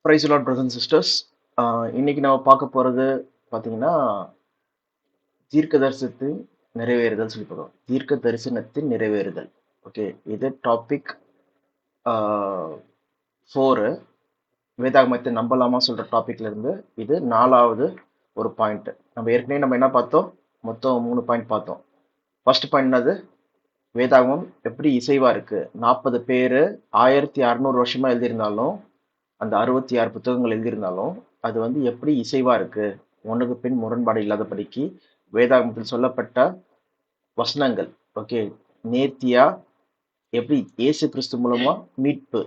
Price Lord brothers and sisters. இன்னைக்கு நம்ம பார்க்க போறது பார்த்தீங்கன்னா தீர்க்க தரிசனத்தின் நிறைவேறுதல் சொல்லி பார்க்கலாம். தீர்க்க தரிசனத்தின் நிறைவேறுதல். ஓகே, இது டாபிக் 4. வேதாகமத்தை நம்பலாமா சொல்ற டாபிக்ல இருந்து இது 4வது ஒரு பாயிண்ட். நம்ம ஏற்கனவே என்ன பார்த்தோம்? மொத்தம் 3 பாயிண்ட் பார்த்தோம். ஃபர்ஸ்ட் பாயிண்ட் என்னது? வேதாகமம் எப்படி இசைவா இருக்கு. 40 பேர் 1600 வருஷமா எழுதியிருந்தாலும், அந்த 66 புத்தகங்கள் எழுதியிருந்தாலும் அது வந்து எப்படி இசைவா இருக்கு, ஒன்றுக்கு பின் முரண்பாடு இல்லாதபடிக்கு வேதாகமத்தில் சொல்லப்பட்ட வசனங்கள் ஓகே நேர்த்தியா எப்படி இயேசு கிறிஸ்து மூலமா மீட்பு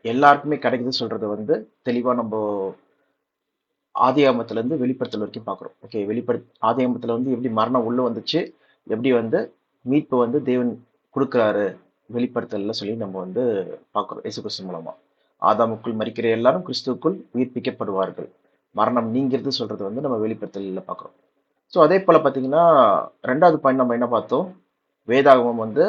எல்லாருக்குமே கிடைக்குது சொல்றது வந்து தெளிவா நம்ம ஆதியாகமத்துல இருந்து வெளிப்படுத்தல் வரைக்கும் பார்க்குறோம். ஓகே, ஆதியாகமத்துல வந்து எப்படி மரணம் உள்ள வந்துச்சு, எப்படி வந்து மீட்பு வந்து தேவன் கொடுக்குறாரு வெளிப்படுத்தல்ல சொல்லி நம்ம வந்து பார்க்குறோம். இயேசு கிறிஸ்து மூலமா ஆதாமுக்குள் மரிக்கிற எல்லாரும் கிறிஸ்துவுக்குள் உயிர்ப்பிக்கப்படுவார்கள், மரணம் நீங்கிறது சொல்றது வந்து நம்ம வெளிப்படுத்தல பார்க்குறோம். ஸோ அதே போல பார்த்தீங்கன்னா 2வது பாயிண்ட் நம்ம என்ன பார்த்தோம்? வேதாகமம் வந்து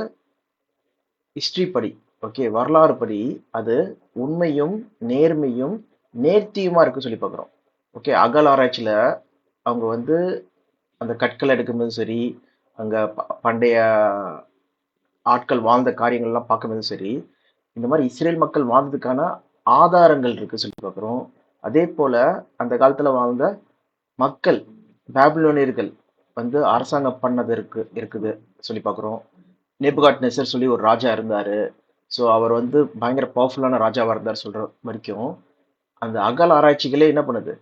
ஹிஸ்டரி படி, ஓகே வரலாறு படி அது உண்மையும் நேர்மையும் நேர்த்தியுமா இருக்கு சொல்லி பார்க்குறோம். ஓகே, அகல் ஆராய்ச்சியில் அவங்க வந்து அந்த கற்கள் எடுக்கும்போது சரி, அங்கே பண்டைய ஆட்கள் வாழ்ந்த காரியங்கள்லாம் பார்க்கும்போது சரி, இந்த மாதிரி இஸ்ரேல் மக்கள் வாழ்ந்ததுக்கான ஆதாரங்கள் இருக்கு சொல்லி பார்க்குறோம். அதே போல அந்த காலத்துல வாழ்ந்த மக்கள் பாபிலோனியர்கள் வந்து அரசாங்கம் பண்ணது இருக்குது சொல்லி பார்க்குறோம். நேபுகாட் நெசர் சொல்லி ஒரு ராஜா இருந்தாரு. ஸோ அவர் வந்து பயங்கர பவர்ஃபுல்லான ராஜாவா இருந்தார் சொல்ற வரைக்கும் அந்த அகல் ஆராய்ச்சிகளே என்ன பண்ணுது,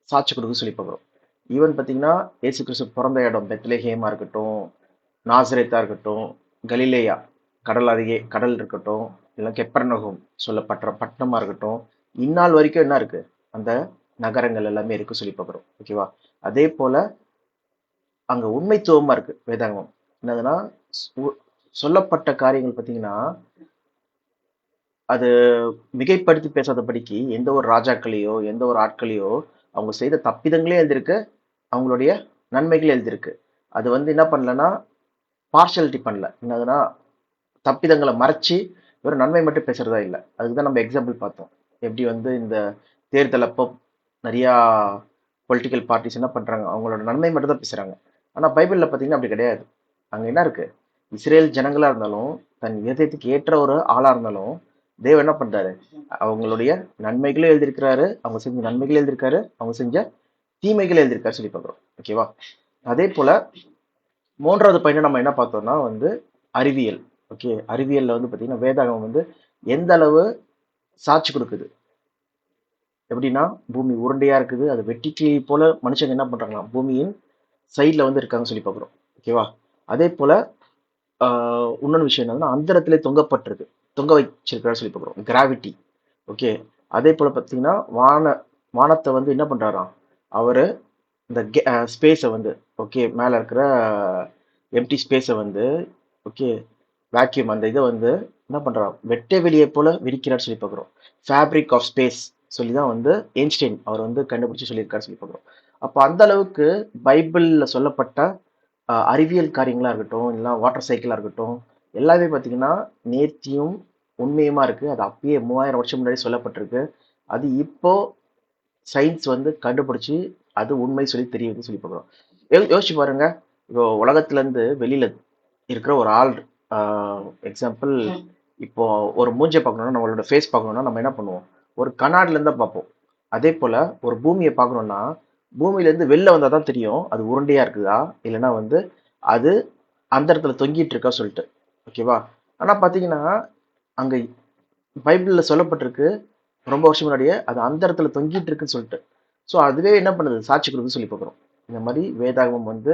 சாட்சி கொடுக்க சொல்லி பார்க்குறோம். ஈவன் பார்த்தீங்கன்னா ஏசு கிறிஸ்து பிறந்த இடம் பெத்லேஹேமா இருக்கட்டும், நாசரேத்தா இருக்கட்டும், கலிலேயா கடல் அருகே கடல் இருக்கட்டும், இல்லை கெப்பர்நகும் சொல்லப்பட்ட பட்டணமா இருக்கட்டும், இந்நாள் வரைக்கும் என்ன இருக்கு, அந்த நகரங்கள் எல்லாமே இருக்கு சொல்லி பார்க்குறோம். ஓகேவா? அதே போல அங்க உண்மைத்துவமா இருக்கு வேதாகமம். என்னதுன்னா சொல்லப்பட்ட காரியங்கள் பார்த்தீங்கன்னா அது மிகைப்படுத்தி பேசாதபடிக்கு எந்த ஒரு ராஜாக்களையோ எந்த ஒரு ஆட்களையோ அவங்க செய்த தப்பிதங்களே எழுதிருக்கு, அவங்களுடைய நன்மைகளே எழுதிருக்கு. அது வந்து என்ன பண்ணலன்னா பார்ஷாலிட்டி பண்ணல. என்னதுன்னா தப்பிதங்களை மறைச்சு வெறும் நன்மை மட்டும் பேசுறதா இல்லை. அதுக்கு தான் நம்ம எக்ஸாம்பிள் பார்த்தோம். எப்படி வந்து இந்த தேர்தல் அப்போ நிறையா பொலிட்டிக்கல் பார்ட்டிஸ் என்ன பண்றாங்க, அவங்களோட நன்மை மட்டும் தான் பேசுறாங்க. ஆனா பைபிள்ல பார்த்தீங்கன்னா அப்படி கிடையாது. அங்க என்ன இருக்கு, இஸ்ரேல் ஜனங்களா இருந்தாலும் தன் இதயத்துக்கு ஏற்ற ஒரு ஆளா இருந்தாலும் தேவன் என்ன பண்றாரு, அவங்களுடைய நன்மைகளும் எழுதியிருக்கிறாரு, அவங்க செஞ்ச நன்மைகளும் எழுதியிருக்காரு, அவங்க செஞ்ச தீமைகளும் எழுதியிருக்காரு சொல்லி பார்க்குறோம். ஓகேவா? அதே போல 3வது பாயிண்ட் நம்ம என்ன பார்த்தோம்னா வந்து அறிவியல். ஓகே, அறிவியல்ல வந்து பார்த்தீங்கன்னா வேதாகம் வந்து எந்த அளவு சாட்சி கொடுக்குது. எப்படின்னா பூமி உருண்டையா இருக்குது, அது வெட்டிக்கிளி போல மனுஷங்க என்ன பண்றாங்கன்னா பூமியின் சைட்ல வந்து இருக்காங்கன்னு சொல்லி பார்க்குறோம். ஓகேவா? அதே போல இன்னொன்று விஷயம் என்னன்னா அந்தரத்திலே தொங்க வச்சிருக்கிறாரு சொல்லி பார்க்குறோம், கிராவிட்டி. ஓகே, அதே போல பார்த்தீங்கன்னா வானத்தை வந்து என்ன பண்றாராம் அவரு, இந்த ஸ்பேஸை வந்து ஓகே மேலே இருக்கிற எம்டி ஸ்பேஸை வந்து ஓகே வேக்யூம் அந்த இதை வந்து என்ன பண்றான் வெட்ட வெளியை போல விரிக்கிறார் சொல்லி பார்க்குறோம். ஃபேப்ரிக் ஆஃப் ஸ்பேஸ் சொல்லி தான் வந்து ஐன்ஸ்டைன் அவர் வந்து கண்டுபிடிச்சு சொல்லியிருக்காரு சொல்லி பார்க்குறோம். அப்போ அந்த அளவுக்கு பைபிள்ல சொல்லப்பட்ட அறிவியல் காரியங்களா இருக்கட்டும், இல்லை வாட்டர் சைக்கிளா இருக்கட்டும், எல்லாமே பார்த்தீங்கன்னா நேர்த்தியும் உண்மையுமா இருக்கு. அது அப்பயே 3000 வருஷம் முன்னாடி சொல்லப்பட்டிருக்கு. அது இப்போ சயின்ஸ் வந்து கண்டுபிடிச்சு அது உண்மை சொல்லி தெரியுது சொல்லி பார்க்குறோம். யோசிச்சு பாருங்க, இப்போ உலகத்துல இருந்து வெளியில இருக்கிற ஒரு ஆள், எக்ஸாம்பிள் இப்போ ஒரு மூஞ்சை பார்க்கணும்னா, நம்மளோட ஃபேஸ் பார்க்கணும்னா நம்ம என்ன பண்ணுவோம், ஒரு கண்ணாடில இருந்தா பார்ப்போம். அதே போல ஒரு பூமியை பார்க்கணும்னா பூமியில இருந்து வெளில வந்தா தான் தெரியும் அது உருண்டையா இருக்குதா, இல்லைன்னா வந்து அது அந்த இடத்துல தொங்கிட்டு இருக்கா சொல்லிட்டு. ஓகேவா? ஆனா பாத்தீங்கன்னா அங்க பைபிள்ல சொல்லப்பட்டிருக்கு ரொம்ப வருஷம் முன்னாடியே அது அந்த இடத்துல தொங்கிட்டு இருக்குன்னு சொல்லிட்டு. ஸோ அதுவே என்ன பண்ணுது, சாட்சி கொடுக்குன்னு சொல்லி பார்க்குறோம். இந்த மாதிரி வேதாகமம் வந்து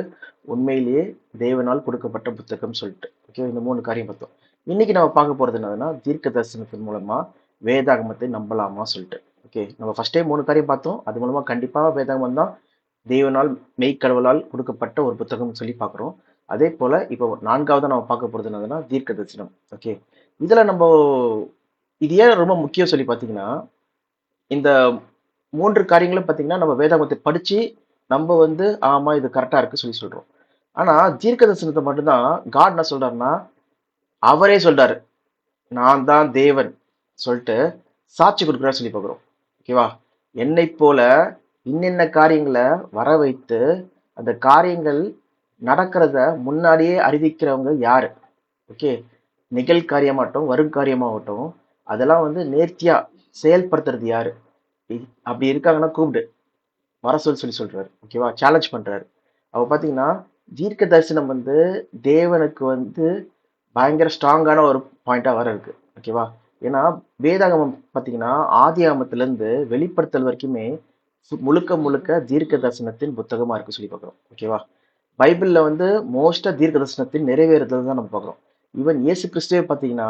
உண்மையிலேயே தேவனால் கொடுக்கப்பட்ட புத்தகம் சொல்லிட்டு. ஓகே, இந்த 3 காரியம் பார்த்தோம். இன்னைக்கு நம்ம பார்க்க போறது என்னதுன்னா தீர்க்க தரிசனத்தின் மூலமா வேதாகமத்தை நம்பலாமா சொல்லிட்டு. ஓகே, நம்ம ஃபர்ஸ்டே 3 காரியம் பார்த்தோம். அது மூலமா கண்டிப்பா வேதாகமம் தான் தேவனால் மெய்க்கடவுளால் கொடுக்கப்பட்ட ஒரு புத்தகம் சொல்லி பார்க்குறோம். அதே போல இப்போ 4வது நம்ம பார்க்க போறது என்னதுன்னா தீர்க்க தரிசனம். ஓகே, இதுல நம்ம இது ஏன் ரொம்ப முக்கியம் சொல்லி பார்த்தீங்கன்னா, இந்த 3 காரியங்களும் பார்த்தீங்கன்னா நம்ம வேதாகமத்தை படிச்சு நம்ம வந்து ஆமா இது கரெக்டா இருக்கு சொல்லி சொல்றோம். ஆனா தீர்க்க தரிசனத்தை மட்டும்தான் காட் என்ன சொல்றாருன்னா அவரே சொல்றாரு, நான் தான் தேவன் சொல்லிட்டு சாட்சி கொடுக்குறாரு சொல்லி பார்க்குறோம். ஓகேவா? என்னைப் போல இன்னின்ன காரியங்களை வர வைத்து அந்த காரியங்கள் நடக்கிறத முன்னாடியே அறிவிக்கிறவங்க யாரு? ஓகே. நிகழ்காரியமாகட்டும், வருங்காரியமாகட்டும், அதெல்லாம் வந்து நேர்த்தியா செயல்படுத்துறது யாரு? அப்படி இருக்காங்கன்னா கூப்பிடு, வர சொல்லி சொல்லி சொல்றாரு. ஓகேவா? சேலஞ்ச் பண்றாரு. அப்ப பாத்தீங்கன்னா தீர்க்க தரிசனம் வந்து தேவனுக்கு வந்து பயங்கர ஸ்ட்ராங்கான ஒரு பாயிண்டா வர இருக்கு. ஓகேவா? ஏன்னா வேதாகமம் பாத்தீங்கன்னா ஆதியாகமத்துல இருந்து வெளிப்படுத்தல் வரைக்குமே முழுக்க முழுக்க தீர்க்க தரிசனத்தின் புத்தகமா இருக்கு சொல்லி பார்க்கிறோம். ஓகேவா? பைபிள்ல வந்து மோஸ்டா தீர்க்க தரிசனத்தின் நிறைவேறுதல் தான் நம்ம பார்க்கிறோம். ஈவன் இயேசு கிறிஸ்துவே பாத்தீங்கன்னா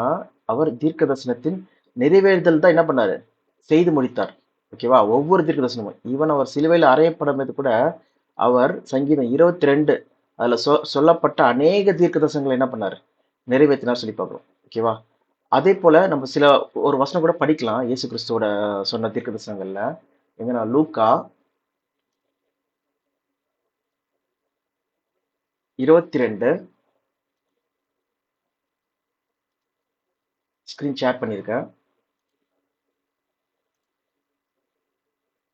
அவர் தீர்க்க தரிசனத்தின் நிறைவேறுதல் தான் என்ன பண்ணாரு, செய்து முடித்தார். ஓகேவா? ஒவ்வொரு தீர்க்க தரிசனமும் ஈவன் அவர் சிலுவையில் அறையப்படும்போது கூட அவர் சங்கீதம் 22 அதுல சொல்லப்பட்ட அநேக தீர்க்க தரிசனங்களை என்ன பண்ணாரு, நிறைவேற்றினார் சொல்லி பார்க்கிறோம். ஓகேவா? அதே போல நம்ம சில ஒரு வசனம் கூட படிக்கலாம் இயேசு கிறிஸ்துவோட சொன்ன தீர்க்க தரிசனங்கள்ல. எங்கன்னா லூக்கா 22 ஸ்கிரீன் ஷேர் பண்ணியிருக்கேன்.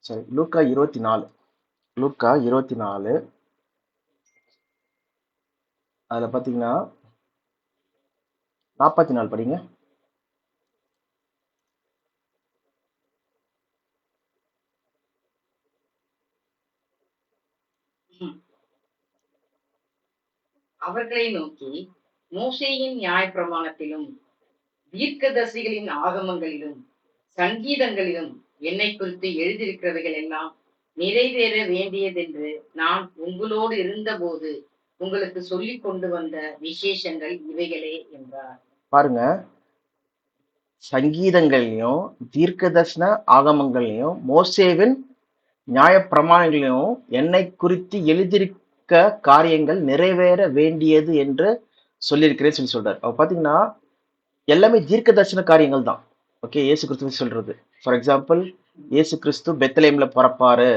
சரி, லூக்கா 24, லூக்கா 24 அதுல பாத்தீங்கன்னா 44 படிங்க. அவர்களை நோக்கி, மோசேயின் நியாயப்பிரமாணத்திலும் தீர்க்கதரிசிகளின் ஆகமங்களிலும் சங்கீதங்களிலும் என்னை குறித்து எழுதியிருக்கிறவைகள் எல்லாம் நிறைவேற வேண்டியதென்று நான் உங்களோடு இருந்தபோது உங்களுக்கு சொல்லிக் கொண்டு வந்த விசேஷங்கள் இவைகளே என்றார். பாருங்க, சங்கீதங்களையும் தீர்க்கதர்சன ஆகமங்களையும் மோசேவின் நியாயப்பிரமாணங்களையும் என்னை குறித்து எழுதியிருக்க காரியங்கள் நிறைவேற வேண்டியது என்று சொல்லியிருக்கிறேன்னு சொல்லி சொல்றாரு. அப்ப பாத்தீங்கன்னா எல்லாமே தீர்க்க தரிசன காரியங்கள் தான். ஓகே, இயேசு கிறிஸ்துவ சொல்றது. ஃபார் எக்ஸாம்பிள், இயேசு கிறிஸ்து பெத்லஹேம்ல பிறப்பாரு,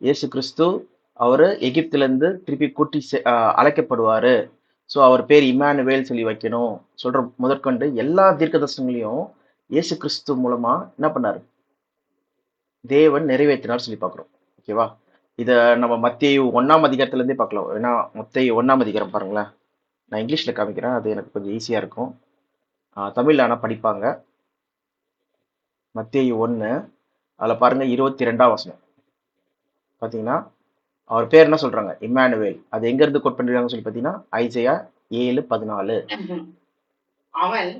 இயேசு கிறிஸ்து அவரு எகிப்துல இருந்து திருப்பி கூட்டி அழைக்கப்படுவாரு, ஸோ அவர் பேர் இம்மானுவேல் சொல்லி வைக்கணும் சொல்ற முதற்கொண்டு எல்லா தீர்க்க தரிசனங்களையும் இயேசு கிறிஸ்து மூலமா என்ன பண்ணாரு, தேவன் நிறைவேற்றினார் சொல்லி பார்க்கிறோம். ஓகேவா? இத நம்ம மத்தேயு 1ஆம் அதிகாரத்துல இருந்தே பார்க்கலாம். ஏன்னா மத்தேயு 1ஆம் அதிகாரம் பாருங்களேன். நான் இங்கிலீஷ்ல காமிக்கிறேன், அது எனக்கு கொஞ்சம் ஈஸியா இருக்கும். தமிழ்ல ஆனா படிப்பாங்க. மத்தேயு 1 அதுல பாருங்க 22ஆம் வசனம். பாத்தீங்கன்னா அவர் பேர் என்ன சொல்றாங்க, இம்மானுவேல். அது எங்க இருந்து கோட் பண்ணிருக்காங்கன்னு சொல்லி பாத்தீங்கன்னா ஐசையா 7:14. அவன்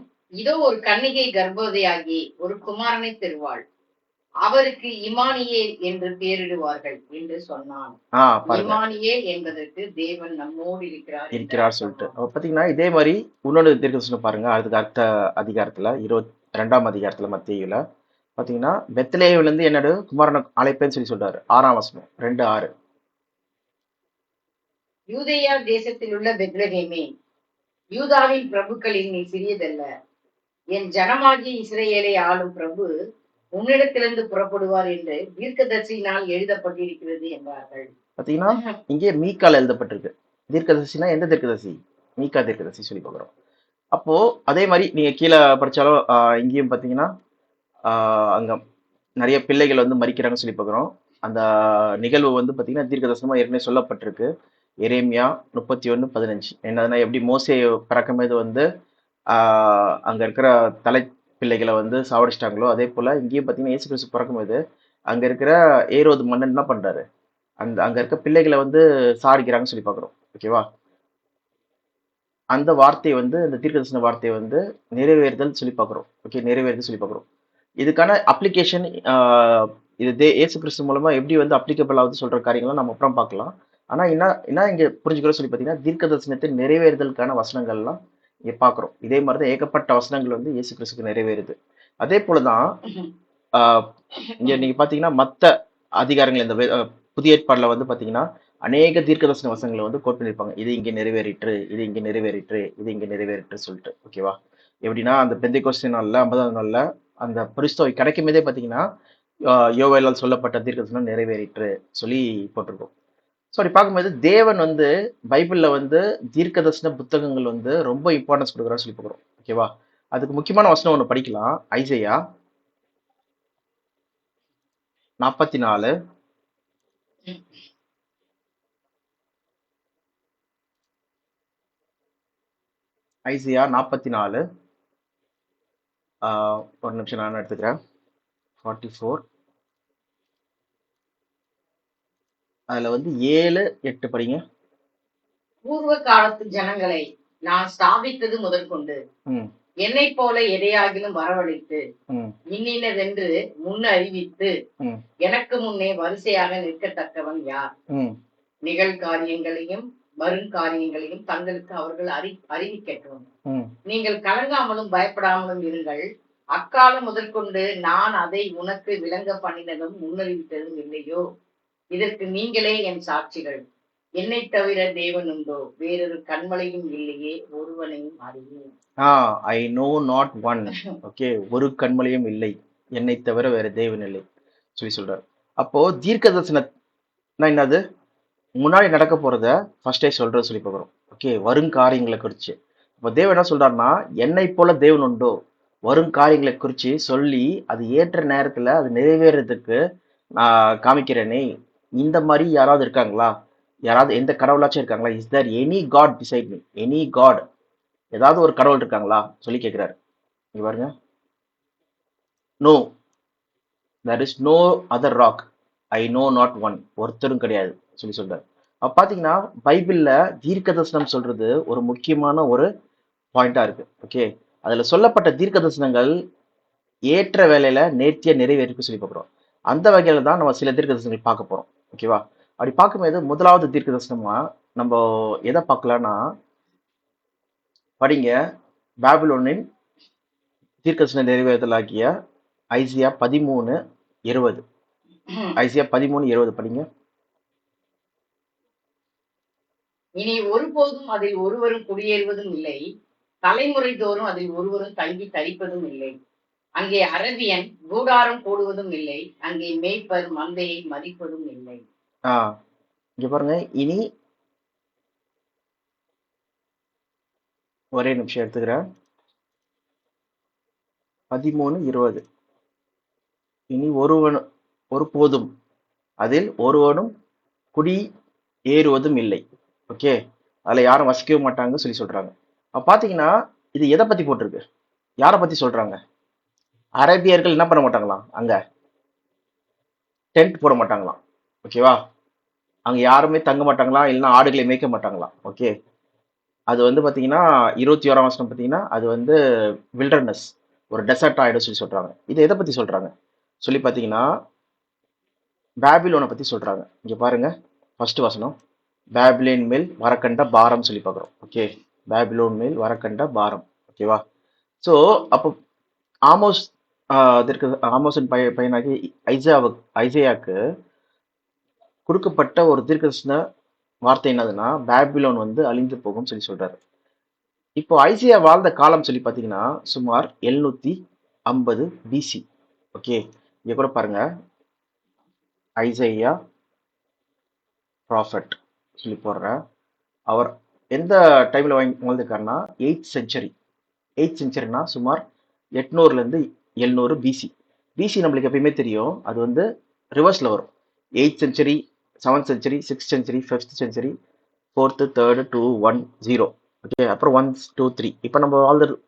இதோ ஒரு கன்னிகை கர்ப்பவதியாகி ஒரு குமாரனை பெறுவாள், அவருக்கு இமானியேல் என்று பெயரிடுவார்கள் என்று சொன்னான். இமானியேல் என்பதற்கு தேவன் நம்மோடு இருக்கிறார் சொல்லிட்டு அப்ப பாத்தீங்கன்னா இதே மாதிரி இன்னொரு தீர்க்கதரிசனம் பாருங்க. அதுக்கு அடுத்த அதிகாரத்துல 22ஆம் அதிகாரத்துல மத்தேயுல பாத்தீங்கன்னா பெத்லெஹேம்ல இருந்து என்னோட குமாரனை அழைப்பேன்னு சொல்லி சொல்றாரு. 6ஆம் வசனம் 2:6. யூதேயா தேசத்தில் உள்ள பெத்லகேமே, யூதாவின் பிரபுக்களில் நீ சிறியதல்ல, என் ஜனமாகிய இஸ்ரேலை ஆளும் பிரபு உன்னிடத்திலிருந்து புறப்படுவார் என்று தீர்க்கதரிசியினால் எழுதப்பட்டிருக்கிறது என்றார்கள். பாத்தீங்கன்னா இங்கே மீகால எழுதப்பட்டிருக்கு. தீர்க்கதரிசினா எந்த தீர்க்கதரிசி? மீகா தீர்க்கதரிசி சொல்லி பார்க்குறோம். அப்போ அதே மாதிரி நீங்க கீழே படிச்சாலும் இங்கேயும் பாத்தீங்கன்னா அங்க நிறைய பிள்ளைகள் வந்து மறிக்கிறாங்கன்னு சொல்லி பார்க்குறோம். அந்த நிகழ்வு வந்து பாத்தீங்கன்னா தீர்க்கதரிசனமா ஏற்கனவே சொல்லப்பட்டிருக்கு. எரேமியா 31:15. என்னதுன்னா எப்படி மோசே பிறக்கும்போது வந்து அங்க இருக்கிற தலை பிள்ளைகளை வந்து சாவடிச்சிட்டாங்களோ அதே போல இங்கேயும் பார்த்தீங்கன்னா இயேசு கிறிஸ்து பிறக்கும்போது அங்க இருக்கிற ஏரோது மன்னன் என்ன பண்றாரு, அந்த அங்க இருக்க பிள்ளைகளை வந்து சாடிக்கிறாங்கன்னு சொல்லி பார்க்குறோம். ஓகேவா? அந்த வார்த்தை வந்து அந்த தீர்க்கதரிசன வார்த்தையை வந்து நிறைவேறுதல் சொல்லி பார்க்குறோம். ஓகே, நிறைவேறுதல் சொல்லி பார்க்குறோம். இதுக்கான அப்ளிகேஷன் இது இயேசு கிறிஸ்து மூலமா எப்படி வந்து அப்ளிகபிள் ஆகுது சொல்ற காரியங்களும் நம்ம அப்புறம் பார்க்கலாம். ஆனா என்ன என்ன இங்க புரிஞ்சுக்கிறோம் சொல்லி பார்த்தீங்கன்னா தீர்க்க தரிசனத்தின் நிறைவேறுதலுக்கான வசனங்கள்லாம் இங்க பார்க்குறோம். இதே மாதிரி தான் ஏகப்பட்ட வசனங்கள் வந்து இயேசு கிறிஸ்துக்கு நிறைவேறுது. அதே போலதான் இங்க நீங்க பாத்தீங்கன்னா மத்த அதிகாரங்கள் இந்த புதிய ஏற்பாடுல வந்து பாத்தீங்கன்னா அநேக தீர்க்கதரிசன வசனங்களை வந்து கோட் பண்ணிருப்பாங்க. இது இங்க நிறைவேறிற்று, இது இங்க நிறைவேறிற்று, இது இங்க நிறைவேறிற்று சொல்லிட்டு. ஓகேவா? எப்படின்னா அந்த பெந்தைக்கோஸ்து நாள்ல 50ஆம் நாள்ல அந்த பரிசுத்தவை கிடைக்கும் போதே பாத்தீங்கன்னா யோவேலால் சொல்லப்பட்ட தீர்க்கதரிசனம் நிறைவேறிற்று சொல்லி போட்டிருக்கோம். ஸோ அப்படி பார்க்கும்போது தேவன் வந்து பைபிள்ல வந்து தீர்க்கதரிசன புத்தகங்கள் வந்து ரொம்ப இம்பார்ட்டன்ஸ் கொடுக்குறான்னு சொல்லி பார்க்குறோம். ஓகேவா? அதுக்கு முக்கியமான வசனம் ஒன்று படிக்கலாம். ஐசையா 44. ஐசியா 44. ஒரு நிமிஷம் நான் எடுத்துக்கிறேன். 44. அதுல வந்து 7, 8 படிங்க. பூர்வ காலத்து ஜனங்களை நான் ஸ்தாபித்தது முதற்கொண்டு ம் என்னைப் போல எதையாகிலும் வரவழைத்து ம் இன்னினதென்று முன் அறிவித்து ம் எனக்கு முன்னே வரிசையாக நிற்கத்தக்கவன் யார்? ம் நிகழ்காரியங்களையும் வருங்காரியங்களையும் தங்களுக்கு அவர்கள் அறிவிக்கட்டும். ம் நீங்கள் கலங்காமலும் பயப்படாமலும் இருங்கள். அக்காலம் முதற்கொண்டு நான் அதை உனக்கு விளங்க பண்ணினதும் முன்னறிவித்ததும் இல்லையோ? இதற்கு நீங்களே என் சாட்சிகள். என்னைத் தவிர தேவன் உண்டோ? வேறொரு கன்மலையும் இல்லையே, ஒருவனையும் அறியேன். I know not one. Okay, ஒரு கண்மலையும் இல்லை, என்னை தவிர வேற தேவன் இல்லை சொல்லி சொல்றாரு. அப்போ தீர்க்க தரிசனம் என்னது? முன்னாடி நடக்க போறத ஃபர்ஸ்டே சொல்ற சொல்லி பார்க்குறோம். ஓகே, வரும் காரியங்களை குறிச்சு. இப்போ தேவன் என்ன சொல்றாருன்னா, என்னை போல தேவன் உண்டோ, வரும் காரியங்களை குறிச்சு சொல்லி அது ஏற்ற நேரத்துல அது நிறைவேறதுக்கு நான் காமிக்கிறேனே. இந்த மாதிரி யாராவது இருக்காங்களா? யாராவது எந்த கடவுளாச்சும் இருக்காங்களா? Is there any god beside me? Any god, ஏதாவது ஒரு கடவுள் இருக்காங்களா சொல்லி கேட்கிறாரு. இங்க பாருங்க, no, there is no other rock, I know not one. ஒருத்தரும் கிடையாது சொல்லி சொல்றாரு. அப்ப பாத்தீங்கன்னா பைபிள்ல தீர்க்க தரிசனம் சொல்றது ஒரு முக்கியமான ஒரு பாயிண்டா இருக்கு. ஓகே, அதுல சொல்லப்பட்ட தீர்க்க தரிசனங்கள் ஏற்ற வேலையில நேர்த்தியா நிறைவேறிக்கு சொல்லி பார்க்குறோம். அந்த வகையில தான் நம்ம சில தீர்க்க தரிசனங்கள் பார்க்க போறோம். ஓகேவா? அப்படி பார்க்கும்போது முதலாவது தீர்க்க தரிசனமா நம்ம எதை பார்க்கலாம்னா, படிங்க, பாபிலோனின் தீர்க்க தரிசன நிறைவேறுதலாகிய ஐசியா 13:20. ஐசியா 13:20 படிங்க. இனி ஒருபோதும் அதில் ஒருவரும் குடியேறுவதும் இல்லை, தலைமுறை தோறும் அதில் ஒருவரும் தங்கி தரிப்பதும் இல்லை. அங்கே அரபியன் கூடாரம் போடுவதும் இல்லை, அங்கே மேய்ப்பர் மந்தையை மதிப்பதும் இல்லை. இங்க பாருங்க, இனி ஒரே நிமிஷம் எடுத்துக்கிறேன். 13:20. இனி ஒருபோதும் அதில் ஒருவனும் குடி ஏறுவதும் இல்லை. ஓகே, அதுல யாரும் வசிக்கவும் மாட்டாங்க சொல்லி சொல்றாங்க. அப்ப பாத்தீங்கன்னா இது எதை பத்தி போட்டிருக்கு? யாரை பத்தி சொல்றாங்க? அரேபியர்கள் என்ன பண்ண மாட்டாங்களாம், அங்க டென்ட் போட மாட்டாங்களாம். ஓகேவா? அங்க யாருமே தங்க மாட்டாங்களாம், இல்லைன்னா ஆடுகளை மேய்க்க மாட்டாங்களாம். ஓகே, அது வந்து பாத்தீங்கன்னா 21ஆம் வசனம் பாத்தீங்கன்னா அது வந்து வில்டர்னஸ், ஒரு டெசர்ட் ஆயிடும் சொல்லி சொல்றாங்க. இது எதை பத்தி சொல்றாங்க சொல்லி பாத்தீங்கன்னா பாபிலோனை பத்தி சொல்றாங்க. இங்க பாருங்க, ஃபர்ஸ்ட் வசனம், பாபிலோன் மேல் வரக்கண்ட பாரம் சொல்லி பார்க்குறோம். ஓகே, பாபிலோன் மேல் வரக்கண்ட பாரம். ஓகேவா? ஸோ அப்போ ஆமோஸ், அதற்கு ஆமோஸின் பையனாகி ஐசையாக்கு கொடுக்கப்பட்ட ஒரு தீர்க்கதரிசன வார்த்தை என்னதுன்னா, பாபிலோன் வந்து அழிந்து போகும் சொல்லி சொல்றாரு. இப்போ ஐசியா வாழ்ந்த காலம் சொல்லி பார்த்தீங்கன்னா சுமார் 750 பிசி. ஓகே, இங்க கூட பாருங்க, ஐசையா ப்ராஃபட் சொல்லி போடுறேன். அவர் எந்த டைம்ல வாழ்ந்திருக்காருன்னா 8th செஞ்சுரி. 8th செஞ்சுரினா சுமார் 800லேருந்து 700 பிசி. பிசி நம்மளுக்கு எப்பயுமே தெரியும், அது வந்து ரிவர்ஸ்ல வரும். 8th century, 7th century, 6th century, 5th century, 4th, 3rd, 2, 1, 0. Okay, அப்புறம் 1, 2, 3. இப்போ நம்ம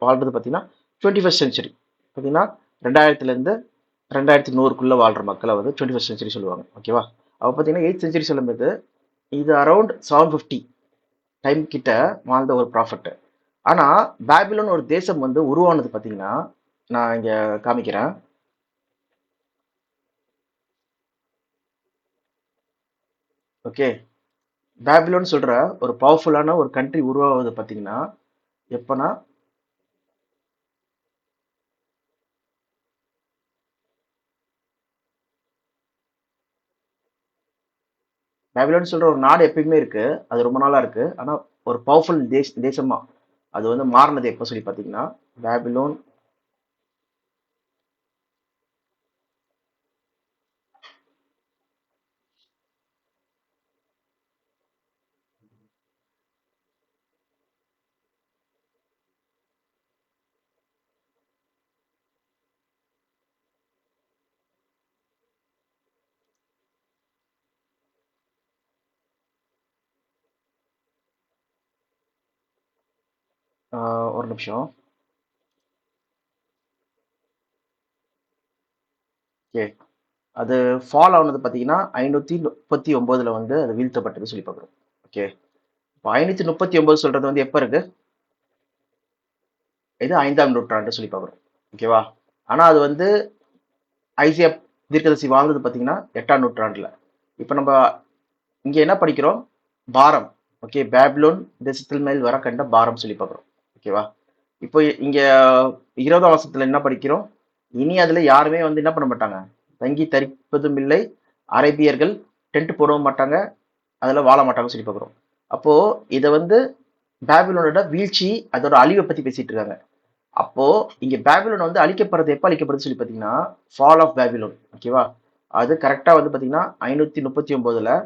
வாழ்றது பார்த்தீங்கன்னா 21st செஞ்சுரி. பார்த்தீங்கன்னா 2000லேருந்து 2100க்குள்ள வாழ்ற மக்களை வந்து 21st செஞ்சுரி சொல்லுவாங்க. ஓகேவா? அப்போ பார்த்தீங்கன்னா 8th செஞ்சுரி சொல்லும்போது இது அரௌண்ட் 750 டைம் கிட்ட வாழ்ந்த ஒரு ப்ராஃபட். ஆனா பாபிலோன் ஒரு தேசம் வந்து உருவானது பார்த்தீங்கன்னா, நான் இங்க காமிக்கிறேன். ஓகே, பாபிலோன் சொல்ற ஒரு பவர்ஃபுல்லான ஒரு கண்ட்ரி உருவாவது பார்த்தீங்கன்னா எப்பனா, பாபிலோன் சொல்ற ஒரு நாடு எப்பயுமே இருக்கு, அது ரொம்ப நாளா இருக்கு. ஆனா ஒரு பவர்ஃபுல் தேசமா அது வந்து மாறினது எப்போ சொல்லி பார்த்தீங்கன்னா, பாபிலோன் ஒரு நிமிஷம். ஓகே. அது ஃபால் ஆனது பார்த்தீங்கன்னா 539 வந்து அது வீழ்த்தப்பட்டது சொல்லி பார்க்குறோம். ஓகே. இப்போ 539 சொல்றது வந்து எப்போ இருக்கு? இது 5ஆம் நூற்றாண்டு சொல்லி பார்க்குறோம். ஓகேவா? ஆனா அது வந்து ஐசியா தீர்க்கதரிசி வாழ்ந்தது பார்த்தீங்கன்னா 8ஆம் நூற்றாண்டுல. இப்போ நம்ம இங்க என்ன படிக்கிறோம்? பாரம். ஓகே, பேபிலோன் தேசத்தில் மேல் வர கண்ட பாரம் சொல்லி பார்க்குறோம். ஓகேவா? இப்போ இங்க 20ஆம் வசனத்துல என்ன படிக்கிறோம்? இனி அதுல யாருமே வந்து என்ன பண்ண மாட்டாங்க, தங்கி தரிப்பதும் இல்லை, அரேபியர்கள் டென்ட் போடவும் மாட்டாங்க, அதுல வாழ மாட்டாங்கன்னு சொல்லி பார்க்குறோம். அப்போ இதை வந்து பேபிலோனோட வீழ்ச்சி, அதோட அழிவை பத்தி பேசிட்டு இருக்காங்க. அப்போ இங்க பேபிலோன் வந்து அழிக்கப்படுறது எப்ப அழிக்கப்படுது சொல்லி பாத்தீங்கன்னா ஃபால் ஆஃப் பேபிலோன். ஓகேவா? அது கரெக்டா வந்து பாத்தீங்கன்னா 539